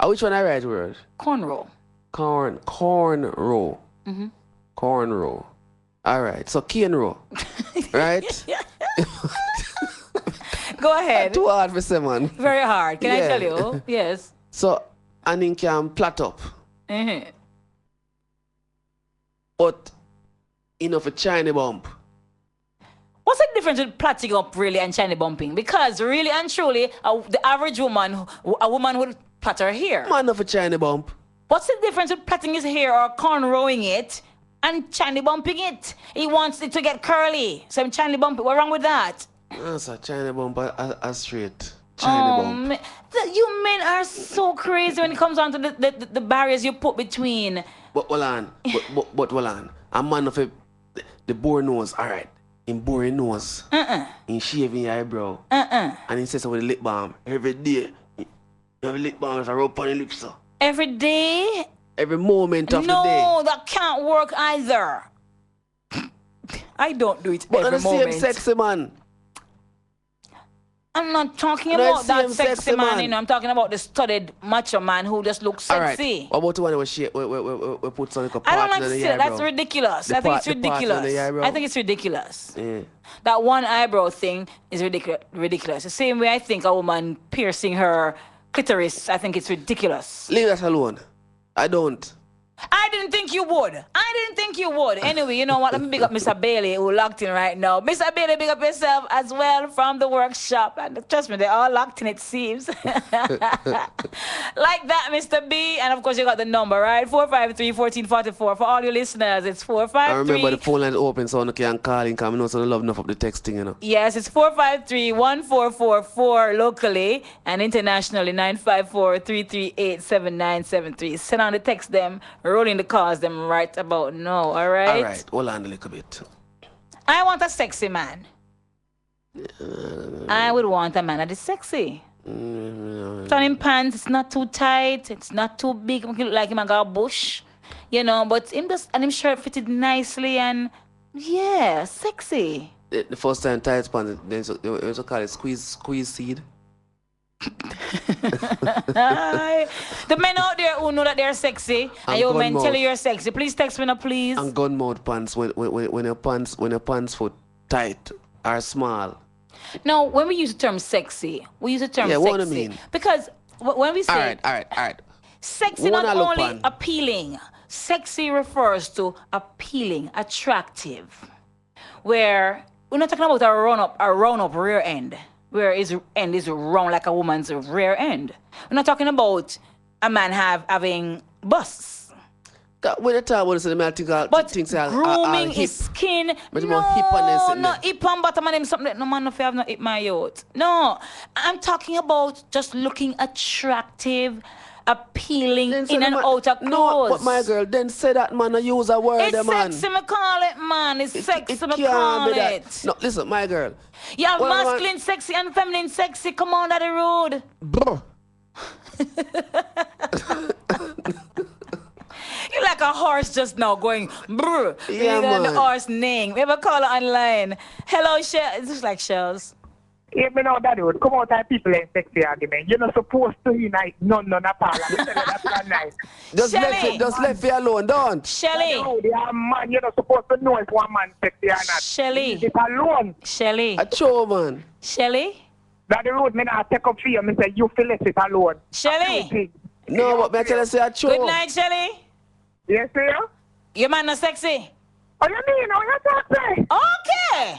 Which one I right word? Cornrow. Cornrow. Cornrow. All right. So Kinrow. Right? Go ahead. Too hard for someone. Very hard. Can I tell you? Yes. So, and he can plait up. But enough a China bump. What's the difference with plaiting up really and China bumping? Because really and truly, the average woman, a woman would plait her hair. Man of a China bump. What's the difference with plaiting his hair or cornrowing it and China bumping it? He wants it to get curly. So I'm China bumping. What's wrong with that? That's a China bump a straight. China bump. You men are so crazy when it comes down to the barriers you put between. But hold on. But hold on. A man of the bore nose, all right. In boring nose. In shaving your eyebrow. And he says so with the lip balm. Every day. You have a lip balm with a rub on your lips. So. Every day? Every moment of the day. No, that can't work either. I don't do it but every moment. But the same sexy man. I'm not talking about that sexy man, you know. I'm talking about the studied macho man who just looks sexy. Right. What about the one we put some like I don't like to see that. That's ridiculous. I think it's ridiculous. I think it's ridiculous. Yeah. That one eyebrow thing is ridiculous. The same way I think a woman piercing her clitoris, I think it's ridiculous. Leave that alone. I don't. I didn't think you would. Anyway, you know what? Let me big up Mr. Bailey, who locked in right now. Mr. Bailey, big up yourself as well from the workshop. And trust me, they're all locked in, it seems. Like that, Mr. B. And of course, you got the number, right? 453-1444. For all your listeners, it's 453. I remember the phone line open, so I can call in, because I know so I love enough of the texting, you know. Yes, it's 453-1444 locally, and internationally, 954-338-7973. Send on the text them. Rolling the calls them right about now, all right? All right, hold on a little bit. I want a sexy man. I would want a man that is sexy. Turning pants, it's not too tight, it's not too big, it look like him got a bush, you know, but him shirt fitted nicely and, yeah, sexy. The first time tight pants, they also call it squeeze seed. The men out there who know that they're sexy and your men tell you you're sexy, please text me now, please. And gun mouth pants when your pants foot tight or small. No, when we use the term sexy, we use the term sexy. What do you mean? Because when we say all right. Sexy not only appealing, sexy refers to appealing, attractive. Where we're not talking about a run up rear end. Where his end is round like a woman's rear end. We're not talking about a man having busts. When you talk about it, but grooming his skin, no hip and bottom and something. No man, if you have no hip, my youth. No, I'm talking about just looking attractive, appealing in and out of clothes. No, but my girl, then say that man, I use a word, it's man. It's sexy, me call it, man. It's sexy, me call it. No, listen, my girl. You have masculine sexy and feminine sexy. Come on, that the road. Bro. You like a horse just now going brr. Yeah, And the man. horse neighing. We have a caller online. Hello, Shell. It's just like Shells. Yeah, me know that would come out and people in sexy argument. You're not supposed to unite none at all. I tell you that's not nice. Just let it alone, don't. Shelly. Yeah, man, you're not supposed to know if one man sexy or not. Shelly. Leave it alone. Shelly. A show, man. Shelly. That the road, me not take up for you. Me say you feel let it alone. Shelly. No, but me tell you say a show. Good night, Shelly. Yes, sir. Your man not sexy. Oh, you mean? Oh, you sexy. Okay.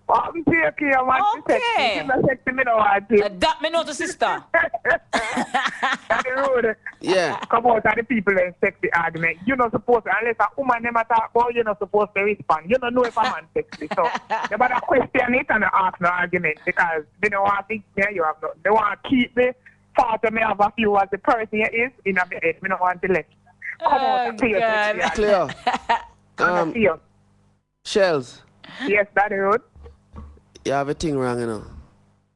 I'm take care, man. Okay. You're not sexy, me no want to. That me know the sister. That the road. Yeah. Come out and the people in sexy argument. You're not supposed to, unless a woman never talk about, you're not supposed to respond. You don't know if a man sexy. So, you better question it and ask no argument because they don't want to hear you have nothing. They want to keep the thought of me have a few as the person you is in a head. Me don't want to let. Come out and clear sexy argument. Clear. Shells. Yes, that the road. You have a thing wrong, you know.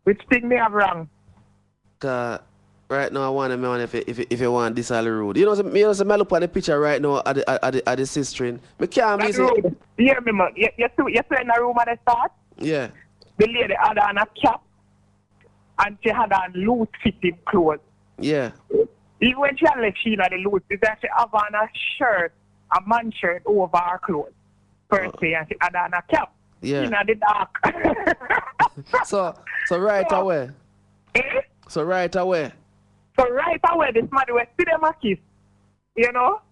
Which thing me have wrong? Right now I want to know if you want this all the road. You know, me look at the picture right now at the sister. Me can't miss it. Yeah, me man. You see in the room at the start? Yeah. The lady had on a cap and she had on loose fitting clothes. Yeah. Even when she had left she had the loose, she have on a shirt, a man shirt over her clothes. Per se, and she had on a cap. Yeah. In the dark. So right away. Eh? So right away. So right away, this man will see them a kiss. You know?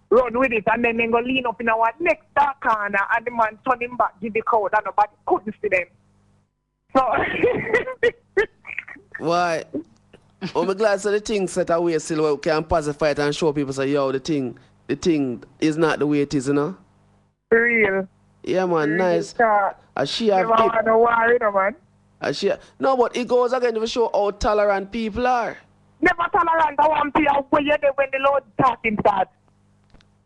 Run with it, and then they go lean up in our next dark corner, and the man turn him back, give the code, and nobody couldn't see them. So. Why? Oh, I'm glad so the thing set away still we can pacify it and show people say, yo, the thing is not the way it is, you know? Real. Yeah, man, nice. And she have never want to worry, no, man. And no, but it goes again to show how tolerant people are. Never tolerant. I want to see how you're there when the Lord talking starts.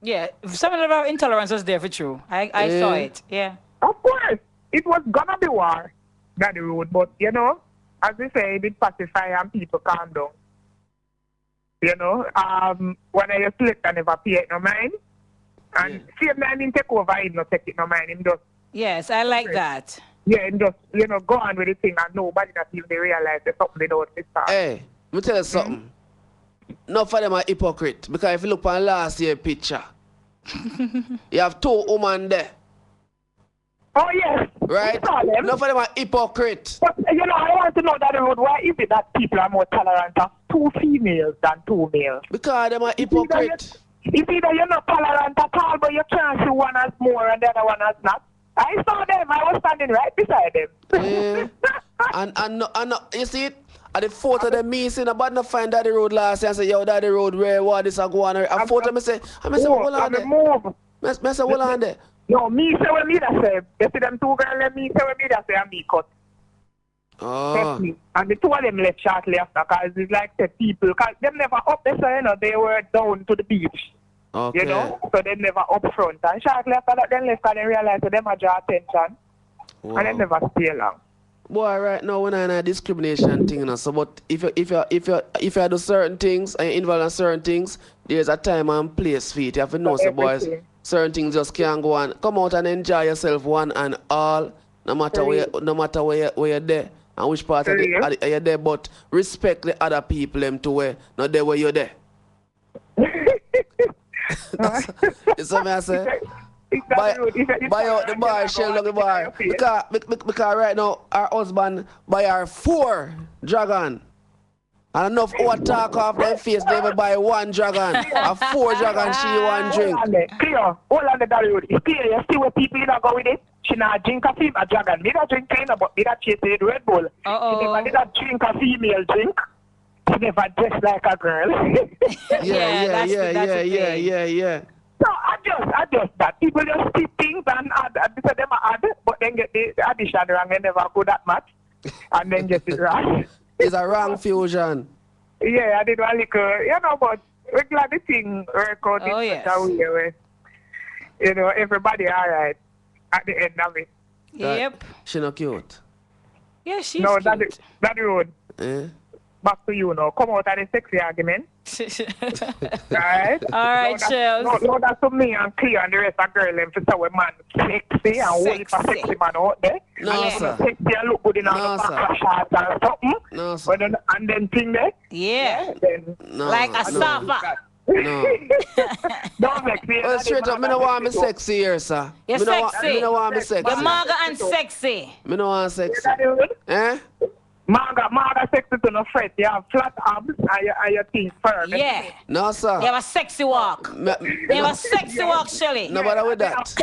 Yeah, some of our intolerance was there for true. I saw it, yeah. Of course. It was gonna be war down the road, but, you know, as we say, it did pacify and people calm down. You know, when I slept, I never pay it no mind. And see him, I didn't take over, him not take it no mind. Him just... Yes, I like that. Yeah, and just, you know, go on with the thing and nobody not even they realize there's something they don't start. Hey, let me tell you something. Not for them are hypocrite. Because if you look on last year's picture, you have two women there. Oh, yes. Right? Not for them are hypocrite. But, you know, I want to know that the road, why is it that people are more tolerant of two females than two males? Because them are hypocrite. It's either you're not tolerant at all, but you can't see one as more and the other one as not. I saw them. I was standing right beside them. Yeah. and you see it? At the photo of them me saying about not find that the road last year and say, yo, that the road where what this a go on. A photo me say, hold on there. Me say, hold on there. No, me say what me that say. You see them two girls, let me say what me that say and me cut. Oh. And the two of them left shortly after because it's like the people, because them never up there, so you know, they were down to the beach. Okay. You know, so they never up front. And shortly after that, they left and they realized that they might draw attention. Wow. And they never stay long. Boy, right now we're not in a discrimination thing, you know. So, but if you do certain things and you're involved in certain things, there's a time and place for it. You have to know, so boys, certain things just can't go on. Come out and enjoy yourself one and all, no matter where you're there and which part of you're there. But respect the other people them to where not there where you're there. It's something I say. Buy out the bar, shell out the bar. Because right now, our husband buy her 4 dragon. And enough what talk off them face, they will buy 1 dragon. A 4 dragon, she want drink. Clear. Hold on the Dollywood. It's clear. You see what people not go with it? She not drink a female dragon. Me not drink kind of, but me not chase the Red Bull. She never did not drink a female drink. She never dressed like a girl. Yeah. So I just that. People just keep things and add, because them add, but then get the addition wrong and never go that much. And then get it wrong. It's a wrong fusion. Yeah, I did one little, you know, but we're glad the thing work out in such a way where, you know, everybody alright at the end of it. Yep. She not cute. Yeah, she's no, cute. that road. Eh? back to you now. Come out of the sexy argument. Alright? Alright, Chels. No, that's to me and clear and the rest of girl them to say we man sexy and whole heap of sexy man out there. No, sir. Sexy and look good in all the backlash shots and something. No, sir. And then thing there. Yeah. Then, Like a sofa. No. Don't vex me. Well, straight up, me no want me sexy here, sir. You're Me sexy. me no want me sexy. You're maga and sexy. Me no want sexy. Eh? Maga sexy to no fret. You have flat abs and your things firm. Yeah. No, sir. You have a sexy walk. You have a sexy walk, Shelly. No bother with that.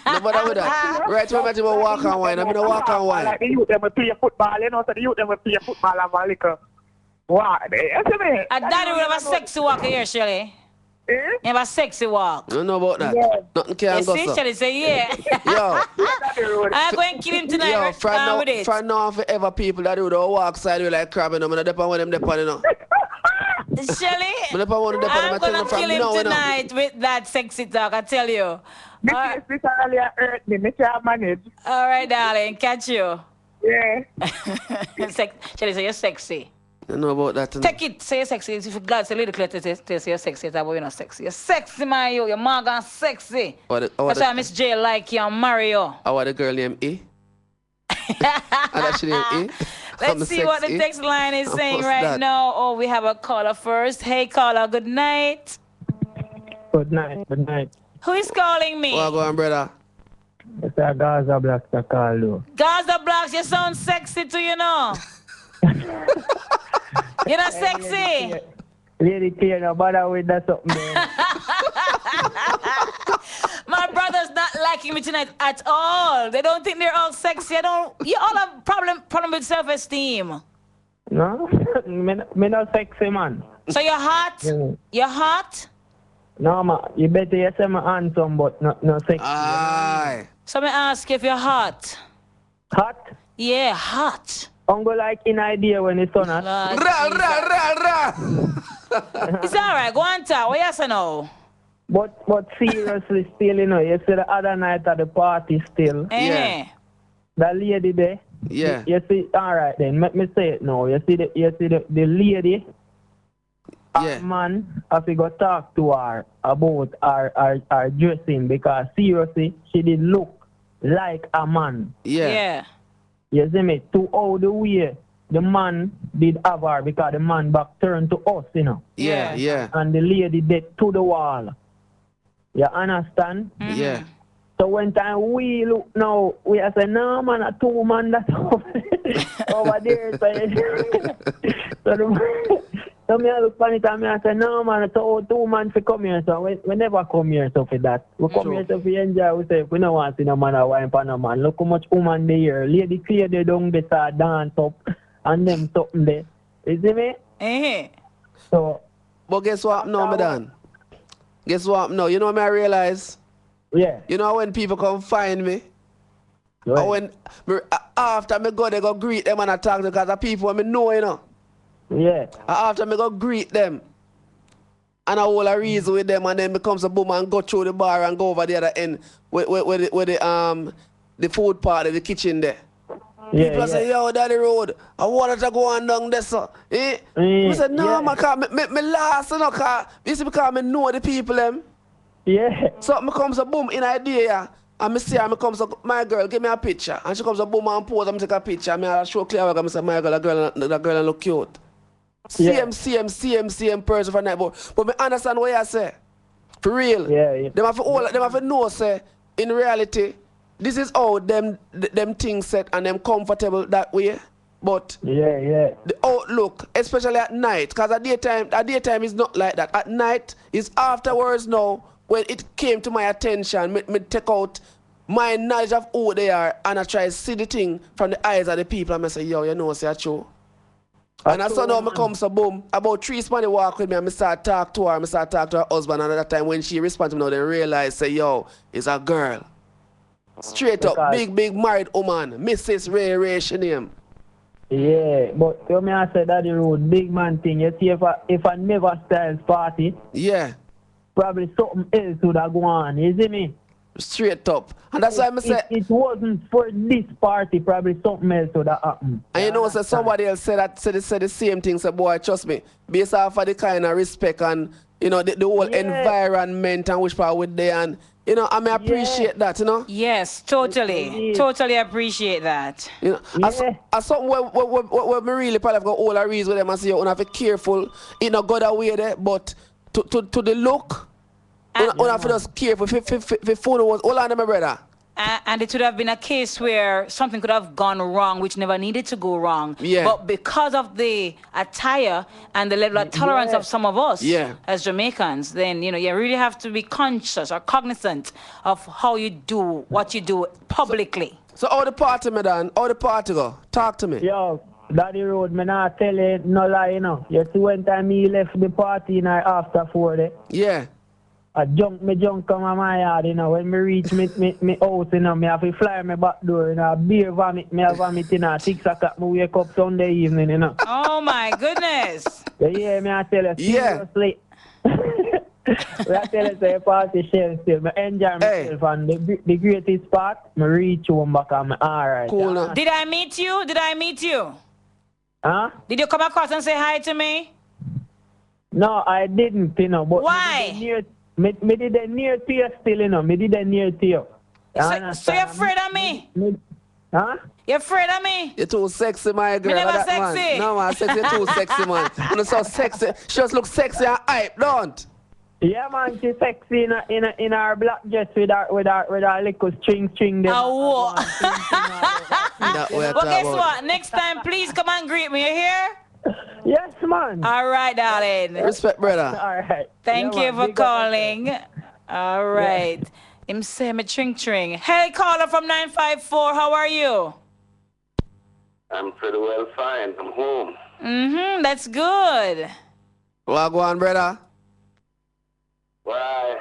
No bother with that. Right, we met him walk and wine. I'm gonna walk and wine. Like the youth them will play football, you know, so the youth them will play football and have a little walk there. You see me? A daddy will have a sexy walk here, Shelly. Eh? You have a sexy walk. I don't know about that. Yeah. Nothing can You go, see, sir. Shelly say yeah. Yo. I'm going to kill him tonight. Yo, from with it. now on forever people that do the walk side with like crabbing them and I depend on them depend, you know. Shelly, I'm going to kill him tonight with that sexy talk, I tell you. This really hurt me. I can't manage. All right, darling. Catch you. Yeah. Shelly, say you're sexy. I know about that. You know. Take it, say you're sexy. If you glad, say a little clear to say you're sexy, but you're not sexy. You're sexy, man, you. You're mega sexy. That's why Miss J like you and marry you. I want the girl named E. And that she named E. Let's see what the text line is saying right now. Oh, we have a caller first. Hey, caller, good night. Good night, good night. Who is calling me? Well, go on, brother. It's a Gaza Blacks to call you. Gaza Blacks, you sound sexy too, you know. You're not sexy. Lady Clear, no bother with that something there. My brother's not liking me tonight at all. They don't think they're all sexy. You all have problem with self-esteem. No, me not sexy, man. So you're hot? Yeah. You're hot? No, man. You better you say me handsome, but no sexy. Aye. So me ask you if you're hot. Hot? Yeah, hot. I'm go like in idea when it's on. It's alright, go on talk. What you say now? But seriously still, you know, you see the other night at the party still. Yeah. That lady there. Yeah. You see, alright then, let me say it now. You see the lady, yeah. Man, I fi go talk to her about her dressing because seriously, she did look like a man. Yeah. You see me? To all the way the man did have her because the man back turned to us, you know. Yeah. And the lady did to the wall. You understand? Mm-hmm. Yeah. So when time we look now, we are saying, no man, a two man that's over there. So me I look funny and me I say, no man, it's all two man to come here. So we never come here so for that. We come here so for enjoy. We say, if we don't want to see no man or wine for no man. Look how much woman there. Lady Clear they don't get a dance up and them something there. You see me? So. But guess what now, madam? Guess what now? You know what I realize? Yeah. You know when people come find me? Right. Or when after me go, they go greet them and I talk to them because the people me know, you know. Yeah. After me go greet them and I hold a reason with them and then me comes a boom and go through the bar and go over the other end with the food part of the kitchen there. Yeah, people say, yo, Daddy Road, I wanted to go on down there, so. I said, no, man, me last, you know, because me know the people, them. Yeah. So me comes a boom in idea, and me see her, me comes a, my girl, give me a picture. And she comes a boom and pose and me take a picture. And I show clear, and I say, my girl, that girl look cute. Same person for night, but me understand what you say. For real. Yeah. Them have to know, say, in reality, this is how them things set and them comfortable that way. But the outlook, especially at night, because at daytime is not like that. At night is afterwards now when it came to my attention, me take out my knowledge of who they are and I try to see the thing from the eyes of the people and I say, yo, you know, say true. And I saw now me come so boom, about 3 Spanish walk with me and I start talk to her, her husband, and at that time when she responds to me now, they realize, say, yo, it's a girl. Straight up, big married woman, Mrs. Ray she name. Yeah, but you may have said that the road, big man thing. You see, if I never Styles party, yeah, probably something else would have gone on. You see me? Straight up. And that's why I say it wasn't for this party, probably something else would have happened. And you know, so somebody else said the same thing. So boy, trust me, based off of the kind of respect and you know the whole environment and which part with there, and you know, I may appreciate that, you know. Yes, totally, totally appreciate that. You know, as something where me really probably have got all the reasons with them and say you have to be careful, you know, go that way there, but to the look. You have to just careful. If phone was hold on, my brother. And it would have been a case where something could have gone wrong, which never needed to go wrong. Yeah. But because of the attire and the level of tolerance of some of us as Jamaicans, then you know you really have to be conscious or cognizant of how you do what you do publicly. So how the party, madam? How the party go? Talk to me. Yo. Daddy Road, me not tell you no lie, you know. You see when time he left the party in after 4 days. Yeah. I jump come on my yard, you know. When me reach me house, you know, me have to fly my back door, you know. Beer vomit, me have vomit, you know. 6 o'clock, me wake up Sunday evening, you know. Oh my goodness. Yeah, me I tell you, seriously. I tell you, say party shell still. Me enjoy myself, and the greatest part, me reach home back and me alright. Cool. Did I meet you? Did I meet you? Huh? Did you come across and say hi to me? No, I didn't, you know. But why? Me did a near to you still, you know. Me did a near to you. So you're afraid of me? Huh? You're afraid of me? You're too sexy, my girl. Me never sexy. Man. No, man, sexy, you're too sexy, man. You're so sexy. She just looks sexy and hype, don't? Yeah, man, she's sexy in her black dress with her little string there. Oh, well, guess what? Next time, please come and greet me. You hear? Yes, man. All right, darling. Respect, brother. All right. Thank you for calling. All right. Him say me tring. Hey, caller from 954. How are you? I'm pretty well fine. I'm home. Mm-hmm. That's good. Well, go on, brother. Why?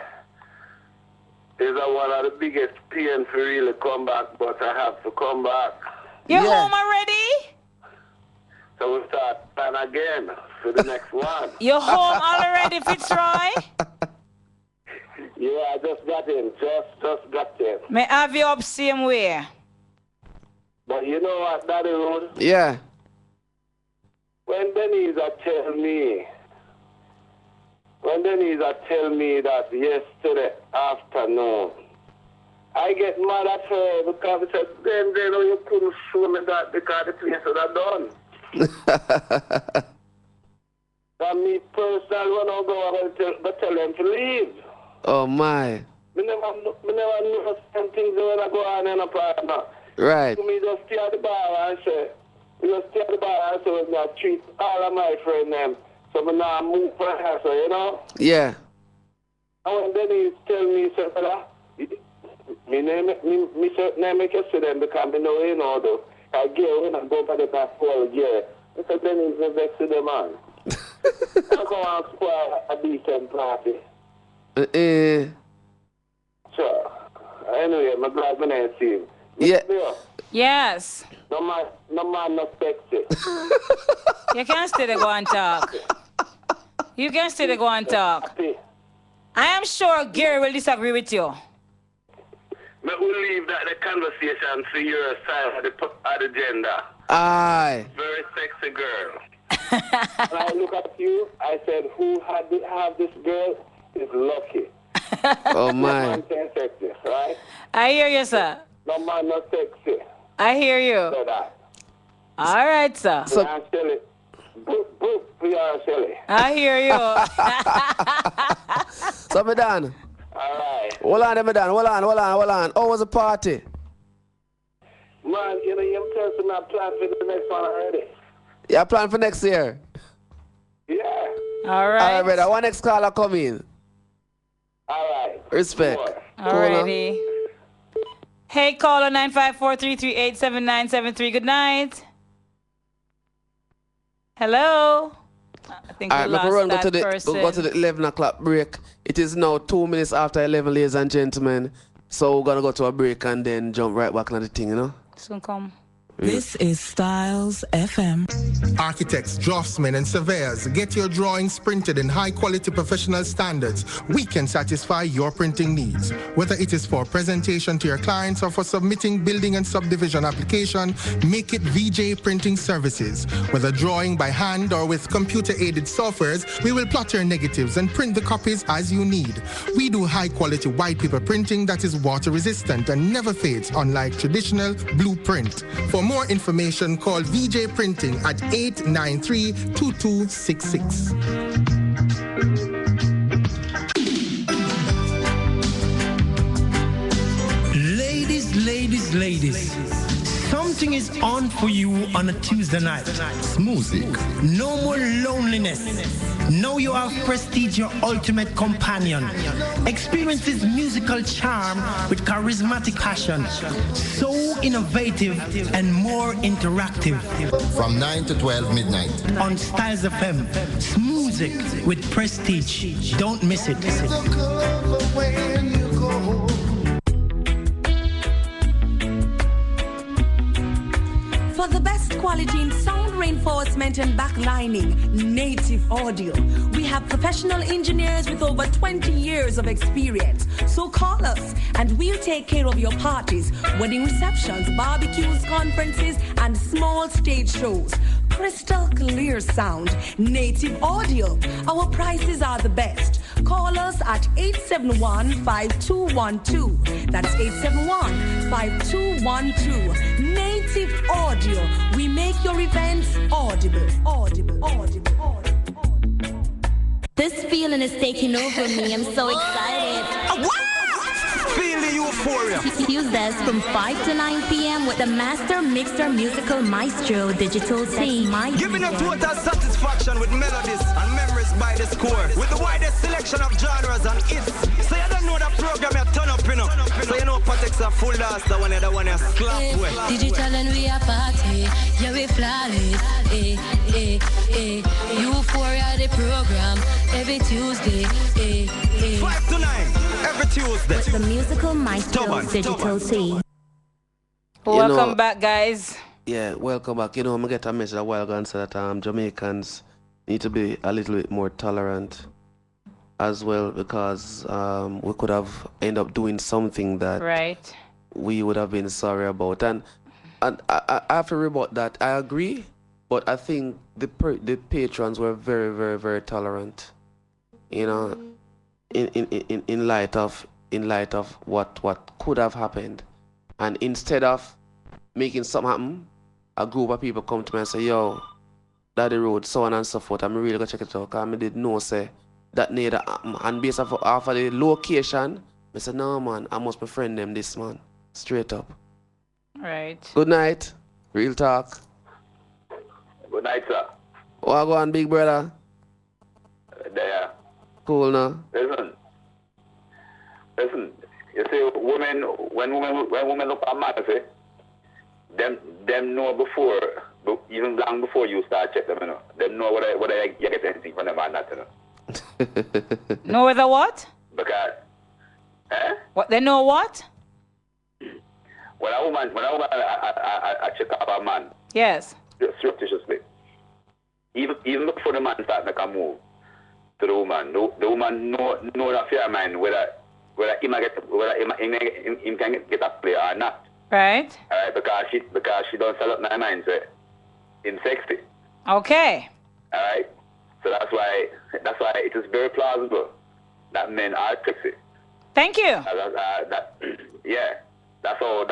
It's one of the biggest pain to really come back, but I have to come back. You're home already? So we start plan again for the next one. You're home already, Fitzroy? Yeah, I just got in. Just got in. May I have you up same way? But you know what, Daddy Road? Yeah. When Denise tell me that yesterday afternoon, I get mad at her because I said, then you couldn't show me that because the place was done. And me personally when I go and tell them to leave. Oh my. Me never know some things when I go on in a partner. Right. So me just stay at the bar and say, when I treat all of my friends them. So me now move for her, so you know? Yeah. And when Denise tell me, say, fella, me make you see them because me know you know though. I get when I go for the past 4 years. I said, Denise me vex to the man. I come and spoil a decent party. Sure. Anyway, I'm glad when I see him. Yeah. Yes. No man, not sexy. You can still go and talk. You can still go and talk. I am sure Gary will disagree with you. But we'll leave that the conversation to your side of the gender. Aye. Very sexy girl. When I look at you, I said, who have this girl is lucky. Oh my. No man sexy, right? I hear you, sir. No man not sexy. I hear you. So that. All right, sir. So, we are silly. I hear you. So, me done. All right. Hold on. How was the party? Man, you know, you're telling me I plan for the next one already. Yeah, plan for next year. Yeah. All right. All right, brother. One next caller come in. All right. Respect. All righty. Hey, caller 954-338-7973. Good night. Hello. I think we lost that person. We'll go to the 11 o'clock break. It is now 2 minutes after 11, ladies and gentlemen. So we're going to go to a break and then jump right back on the thing, you know? Soon come. This is Styles FM. Architects, draftsmen, and surveyors, get your drawings printed in high-quality professional standards. We can satisfy your printing needs. Whether it is for presentation to your clients or for submitting building and subdivision application, make it VJ Printing Services. Whether drawing by hand or with computer-aided softwares, we will plot your negatives and print the copies as you need. We do high-quality white paper printing that is water-resistant and never fades, unlike traditional blueprint. For more information, call VJ Printing at 893-2266. Ladies, something is on for you on a Tuesday night. Music. No more loneliness. Now you have Prestige, your ultimate companion. Experience his musical charm with charismatic passion. So innovative and more interactive. From 9 to 12 midnight. On StylzFM. Music with Prestige. Don't miss it. For the best quality in sound reinforcement and backlining, Native Audio. We have professional engineers with over 20 years of experience. So call us and we'll take care of your parties, wedding receptions, barbecues, conferences, and small stage shows. Crystal clear sound, Native Audio. Our prices are the best. Call us at 871-5212. That's 871-5212. Native Audio. We make your events audible. This feeling is taking over me. I'm so excited. Feel the euphoria. Tuesdays from 5 to 9 p.m. with the Master Mixer Musical Maestro Digital Team. Giving a total satisfaction with melodies and memories by the score. With the widest selection of genres and hits. So you don't know the program you turn up, you know. So you know Patek's a full dance, the one that one you slap with. Digital and we are party. Yeah, we flawless. Euphoria the program. Every Tuesday. 5 to 9. Every Tuesday. With the Musical Maestro Digital Team. Welcome back, guys. Yeah, welcome back. You know, I'm going to get a message a while ago and say that Jamaicans need to be a little bit more tolerant as well, because we could have ended up doing something that we would have been sorry about. And I have to rebut that. I agree, but I think the patrons were very, very, very tolerant. You know, in light of what could have happened, and instead of making something happen, a group of people come to me and say, "Yo, Daddy Road, so on and so forth. I'm really gonna check it out, because I did know say that need to happen." And based off of the location, I said, "No man, I must befriend them this man, straight up." Right. Good night. Real talk. Good night, sir. What go on, big brother? There. Cool now. Listen. You see, when women look at man, say, them know before, even long before you start check them, you know. Them know whether you get anything from them or not, you know. Know whether what? Because, What they know what? When a woman I check up a man. Yes. Surreptitiously. Even before the man starts make a move to the woman know that fear mind whether him can get a play or not. Right. Alright, because she don't sell up my mind, so him sexy. Okay. Alright. So that's why it is very plausible that men are sexy. Thank you. Yeah. That's how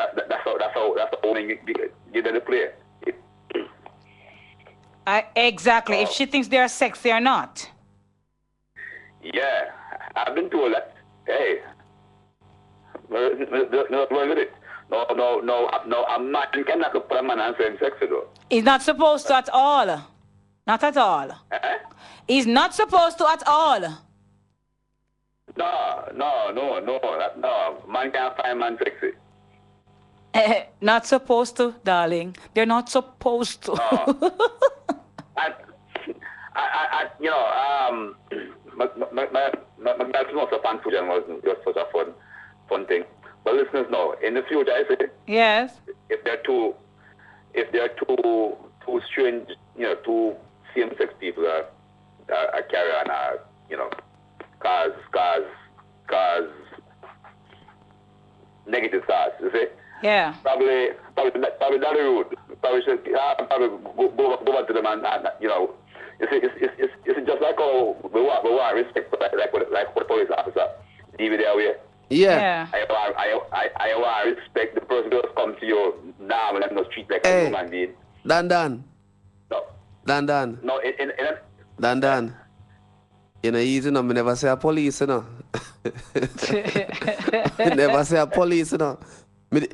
women give them the play. Exactly. If she thinks they are sexy or not. Yeah, I've been told that. Hey, no, with it. No, a man cannot look for a man and say him sexy though. He's not supposed to at all. Not at all. He's not supposed to at all. No. Man can't find man sexy. Not supposed to, darling. They're not supposed to. My not so fan food was just such a fun thing. But listeners know, in the future, I say, yes, if strange, two same-sex people are carry on, cause negative thoughts, you see? Yeah. Probably that the route. Probably should go back to them and it's just like how we want respect, like what police officer deal with their way. Yeah. I want to respect the person who come to you now and not treat like a human being. Dan. No. Dan. No, Dan. You know, easy no, me never say a police, you know. Never say a police, you know. Me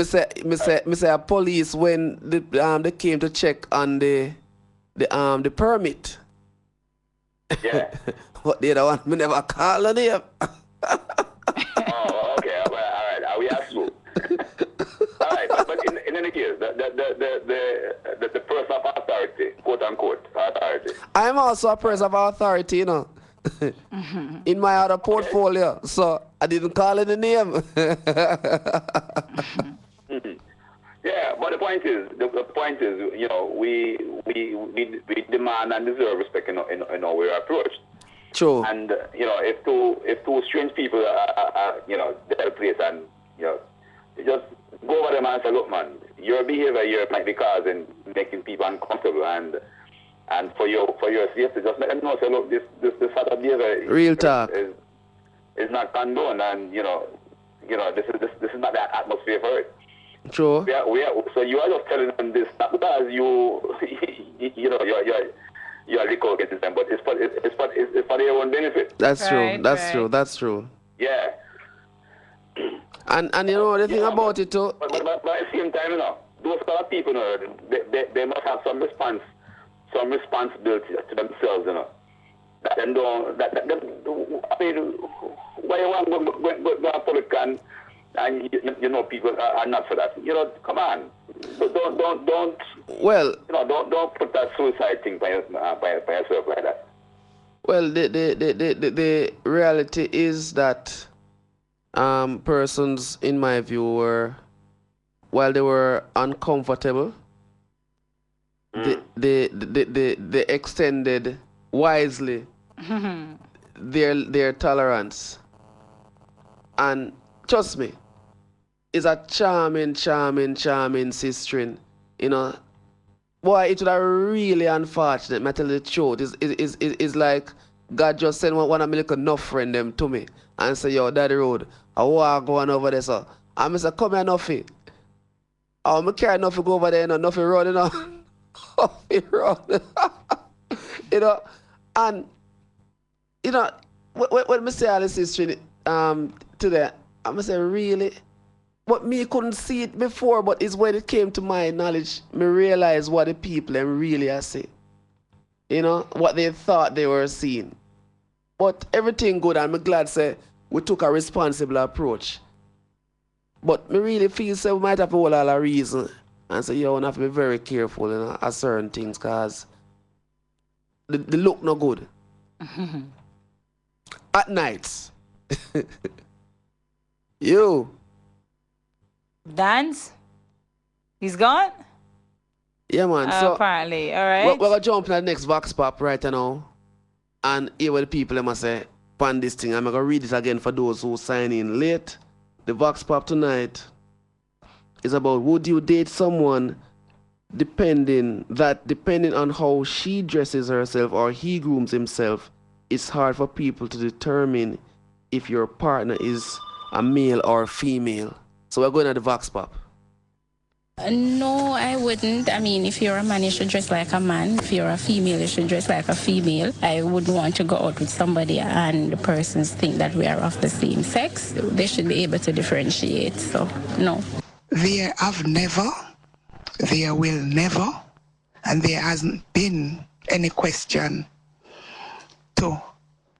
say a police when they came to check on the permit. Yeah. But the other one, me never call on him. Oh, okay. All right. We ask you. All right, but in any case, the person of authority, quote unquote, authority. I'm also a person of authority, you know. In my other portfolio, so I didn't call it a name. Yeah, but the point is, we demand and deserve respect in how we're approached. True. And if two strange people are their place, and you just go over them and say, look, man, your behavior here might be causing making people uncomfortable, and for your safety, just let them know. Say, look, this sort of behavior real talk is not condoned, and this is not the atmosphere for it. True. So you are just telling them this not because you're liquor against them, but it's for their own benefit. That's true. That's true. Yeah. And the thing about it too. But at the same time, those kind of people, they must have some responsibility to themselves, That them don't. I mean, why you want to go public and people are not for that. Come on. Don't. Well. Don't put that suicide thing by yourself like that. Well, the reality is that persons, in my view, while they were uncomfortable, they extended wisely their tolerance. And trust me, is a charming sister. Boy, it would have really unfortunate, I tell you the truth. It's like God just sent one of my little enough friend them to me and say, yo, Daddy Road, I want to go on over there, so. And I say, come here, Nuffy. I carry Nuffy go over there, Nuffy run, Nuffy run. And, when I say all this history today, I'm going to say, really? But me couldn't see it before, but it's when it came to my knowledge, me realize what the people them really are saying. What they thought they were seeing. But everything good, and I'm glad say we took a responsible approach. But me really feel say we might have to hold all a reason and say, we have to be very careful at certain things, because the look no good. At nights. You. Dance? He's gone? Yeah, man. So apparently, all right. We're going to jump to the next Vox Pop right now. And here where the people must say, pan this thing. I'm going to read it again for those who sign in late. The Vox Pop tonight is about, would you date someone depending on how she dresses herself or he grooms himself, it's hard for people to determine if your partner is a male or female. So we're going to the Vox Pop. No, I wouldn't. I mean, if you're a man, you should dress like a man. If you're a female, you should dress like a female. I wouldn't want to go out with somebody and the persons think that we are of the same sex. They should be able to differentiate. So, no. There have never, there will never, and there hasn't been any question to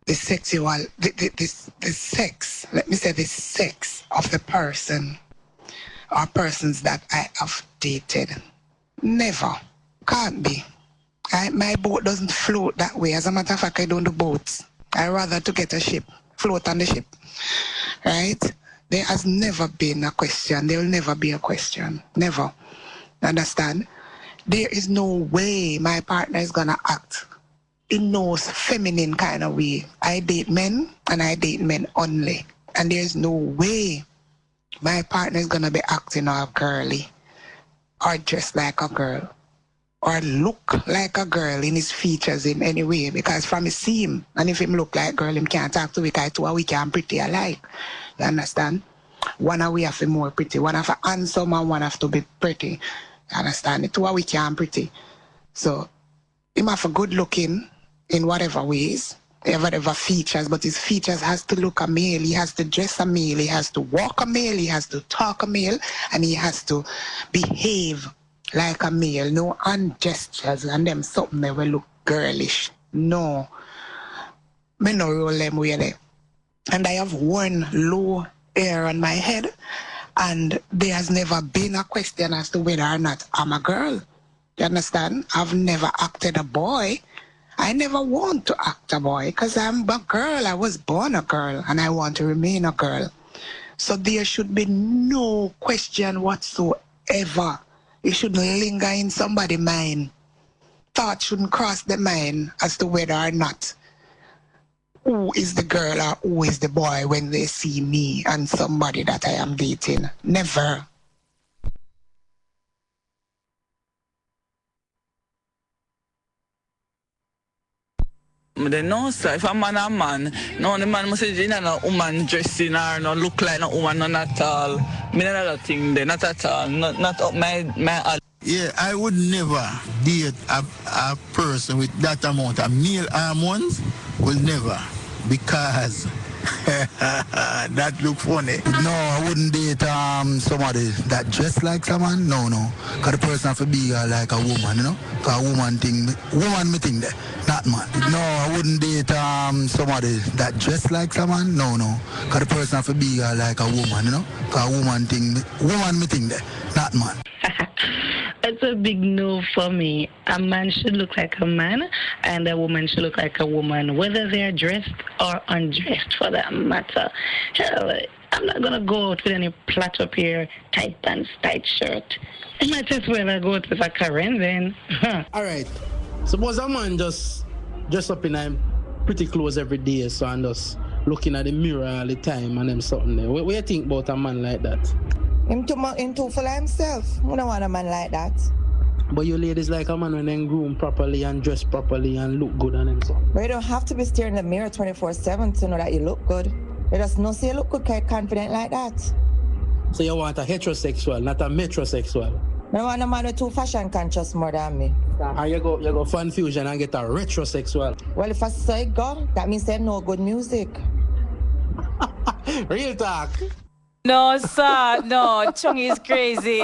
the sexual, the sex, let me say the sex of the person or persons that I have dated. Never. Can't be. My boat doesn't float that way. As a matter of fact, I don't do boats. I rather to get a ship, float on the ship. Right? There has never been a question. There will never be a question. Never. Understand? there is no way my partner is gonna act in no feminine kind of way. I date men and I date men only. And there's no way my partner is gonna be acting all girly or dressed like a girl or look like a girl in his features in any way, because from his see him, and if him look like girl, him can't talk to because two we can pretty alike. You understand? One of we have to be more pretty, one have to handsome and one have to be pretty. You understand? The two we can pretty. So him have a good looking in whatever ways, whatever features, but his features has to look a male, he has to dress a male, he has to walk a male, he has to talk a male, and he has to behave like a male. No hand gestures and them something that will look girlish. No. Me no roll them way there. And I have worn low hair on my head, and there has never been a question as to whether or not I'm a girl. You understand? I've never acted a boy. I never want to act a boy because I'm a girl. I was born a girl and I want to remain a girl. So there should be no question whatsoever. It shouldn't linger in somebody's mind. Thought shouldn't cross the mind as to whether or not who is the girl or who is the boy when they see me and somebody that I am dating. Never. They know, sir, if a man, no, the man must say, you know, no woman dressing or no look like no woman, no, not at all. Me not that thing there, not at all. Not up my. Yeah, I would never date a person with that amount of male hormones. Will never, because that look funny. No, I wouldn't date somebody that dressed like someone. No. Because the person have to be like a woman, you know. Because a woman me think that, not man. No, I wouldn't date somebody that dressed like someone. No. Because the person have to be like a woman, you know. Because a woman me think that, not man. It's a big no for me. A man should look like a man and a woman should look like a woman, whether they're dressed or undressed for that matter. Hell, I'm not going to go out with any plait up here, tight pants, tight shirt. I might just rather go out with a Karen then. All right. Suppose a man just dress up in pretty clothes every day, so I'm just looking at the mirror all the time and them something there. What do you think about a man like that? Him too full of himself. We don't want a man like that. But you ladies like a man when they groom properly and dress properly and look good and them so. But you don't have to be staring in the mirror 24/7 to know that you look good. You just know say you look good, quite confident like that. So you want a heterosexual, not a metrosexual? I want a man with too fashion conscious more than me. And you go fun fusion and get a retrosexual. Well, if I say go, that means they know good music. Real talk. No, sir. No, Chung is crazy.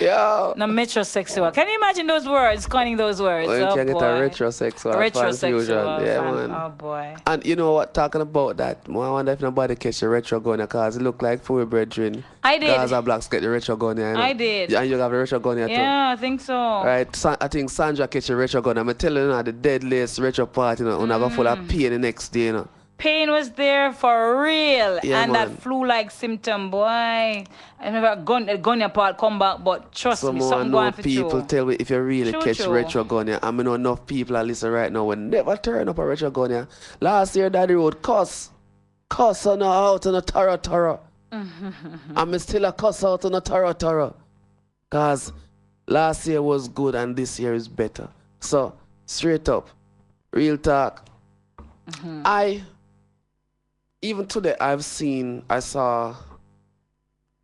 Yo. No, metrosexual. Can you imagine those words, coining those words? Well, you can boy. get a retrosexual. Yeah, man. Oh, boy. And you know what, talking about that, I wonder if nobody catch the retro gun because it look like for your brethren. I did. Gaza Blacks get the retro gun here. You know? I did. And you have the retro gun here too. Yeah, I think so. Right, I think Sandra catch the retro gun. I'm telling you, the deadliest retro party, you know, and I go full of pain the next day, you know. Pain was there for real, yeah, and man. that flu-like symptom, boy. I remember gun part come back, but trust me, something going for people tell me if you really catch true. retro gun, yeah. I mean, enough people are listening right now will never turn up a retro gun, yeah. Last year, Daddy Road cuss on the out on the Tara. I'm still a cuss out on the Tara. Cause last year was good and this year is better. So straight up, real talk. Even today, I saw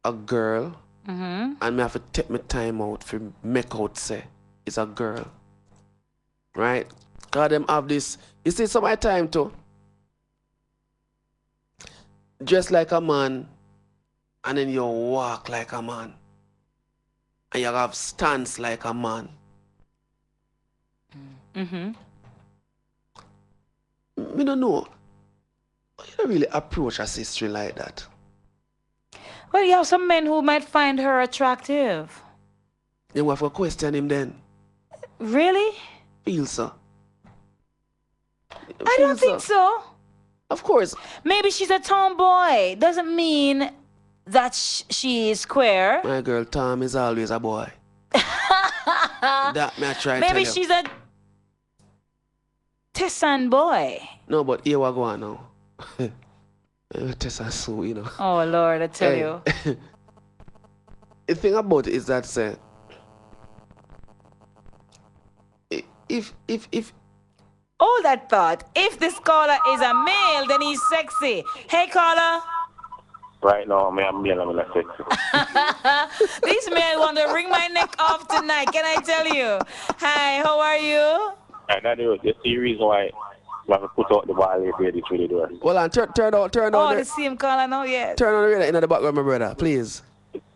a girl, and I have to take my time out for make out say it's a girl, right? God, them have this. You see, some of my time too. Dress like a man, and then you walk like a man, and you have stance like a man. Me don't know. You don't really approach a sister like that. Well, you have some men who might find her attractive. You have to question him then. Really? Feel so. I don't think so. Of course. Maybe she's a tomboy. Doesn't mean that she is queer. My girl, Tom is always a boy. That may I try to tell Maybe you. she's a Tessan boy. No, but here we go on now. Tessa Sue, you know. Oh Lord, I tell you. The thing about it is that say, if hold that thought. If this caller is a male, then he's sexy. Hey caller. Right now, I'm a male, I'm not sexy. This man want to wring my neck off tonight. Can I tell you? Hi, how are you? And that is the reason why I have to put out the ball there through the door. Well, and turn on. Oh, the same caller now, yes. Turn on the radio in the background, my brother, please.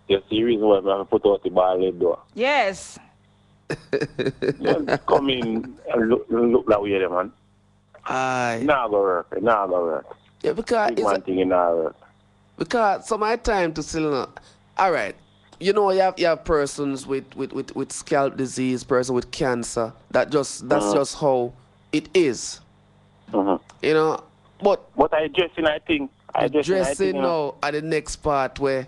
That's the reason why I have to put out the ball there door. Yes. Just come in and look that way, man. Aye. Nah, go work. Yeah, because it's one thing in our work. Because some of my time to still not. All right. You know, you have persons with scalp disease, person with cancer. That's just how it is. You know, but I dressing, I think. Dressing now at the next part where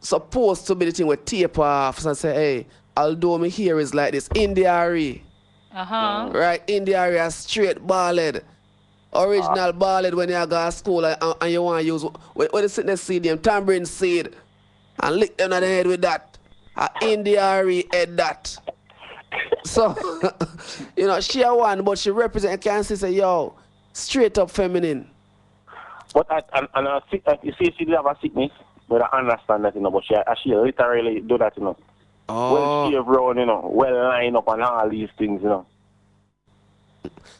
supposed to be the thing with taper off. So I say, hey, although my hair is like this, in the area. Right, in the area, straight bald. Original bald when you go to school and you want to use, when you sit there, see them tambourine seed and lick them on the head with that. In the area, head that. So, you know, she a one, but she represent, you can say, yo, straight up feminine. But you see, she did have a sickness, but I understand that, you know, but she literally do that, you know. Well shaved round, you know, well lined up and all these things, you know.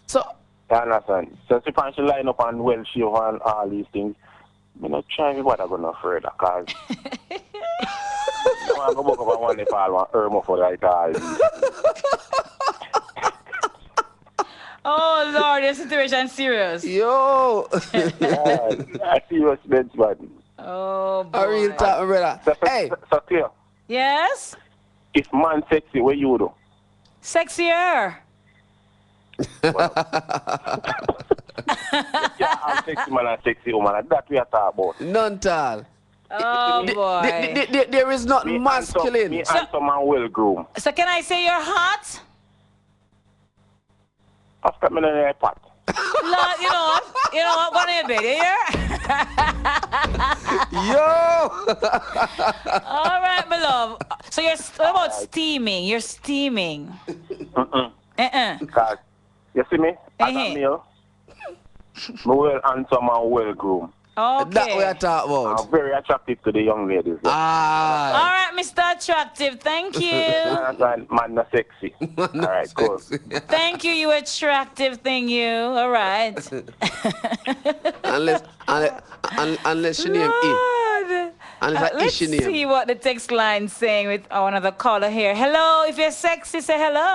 So, I understand. So if she line up and well shaved and all these things, you know, try me what I'm gonna further, cause you want to go back up and one if I want to for like all these. Oh Lord, your situation serious. Yo. I serious, man. Oh boy. A real talk, brother. Hey. So clear. Yes? If man sexy, what you do? Sexier. I'm sexy man and sexy woman. That's what we are talking about. None tall. Oh boy. There is not masculine. Me handsome and well groomed. So can I say you're hot? After me in the pot. Lord, you know what? Go on your bed, you hear? Yo! All right, my love. So what about steaming? You're steaming. Because, you see me? As a male, I'm well handsome and well groomed. Okay. That's what I talk about. I'm very attractive to the young ladies. All right, Mr. Attractive. Thank you. Man, not sexy. All right, cool. Thank you, you attractive thing, you. All right. Unless you name E. Let's see what the text line's saying with another caller here. Hello, if you're sexy, say hello.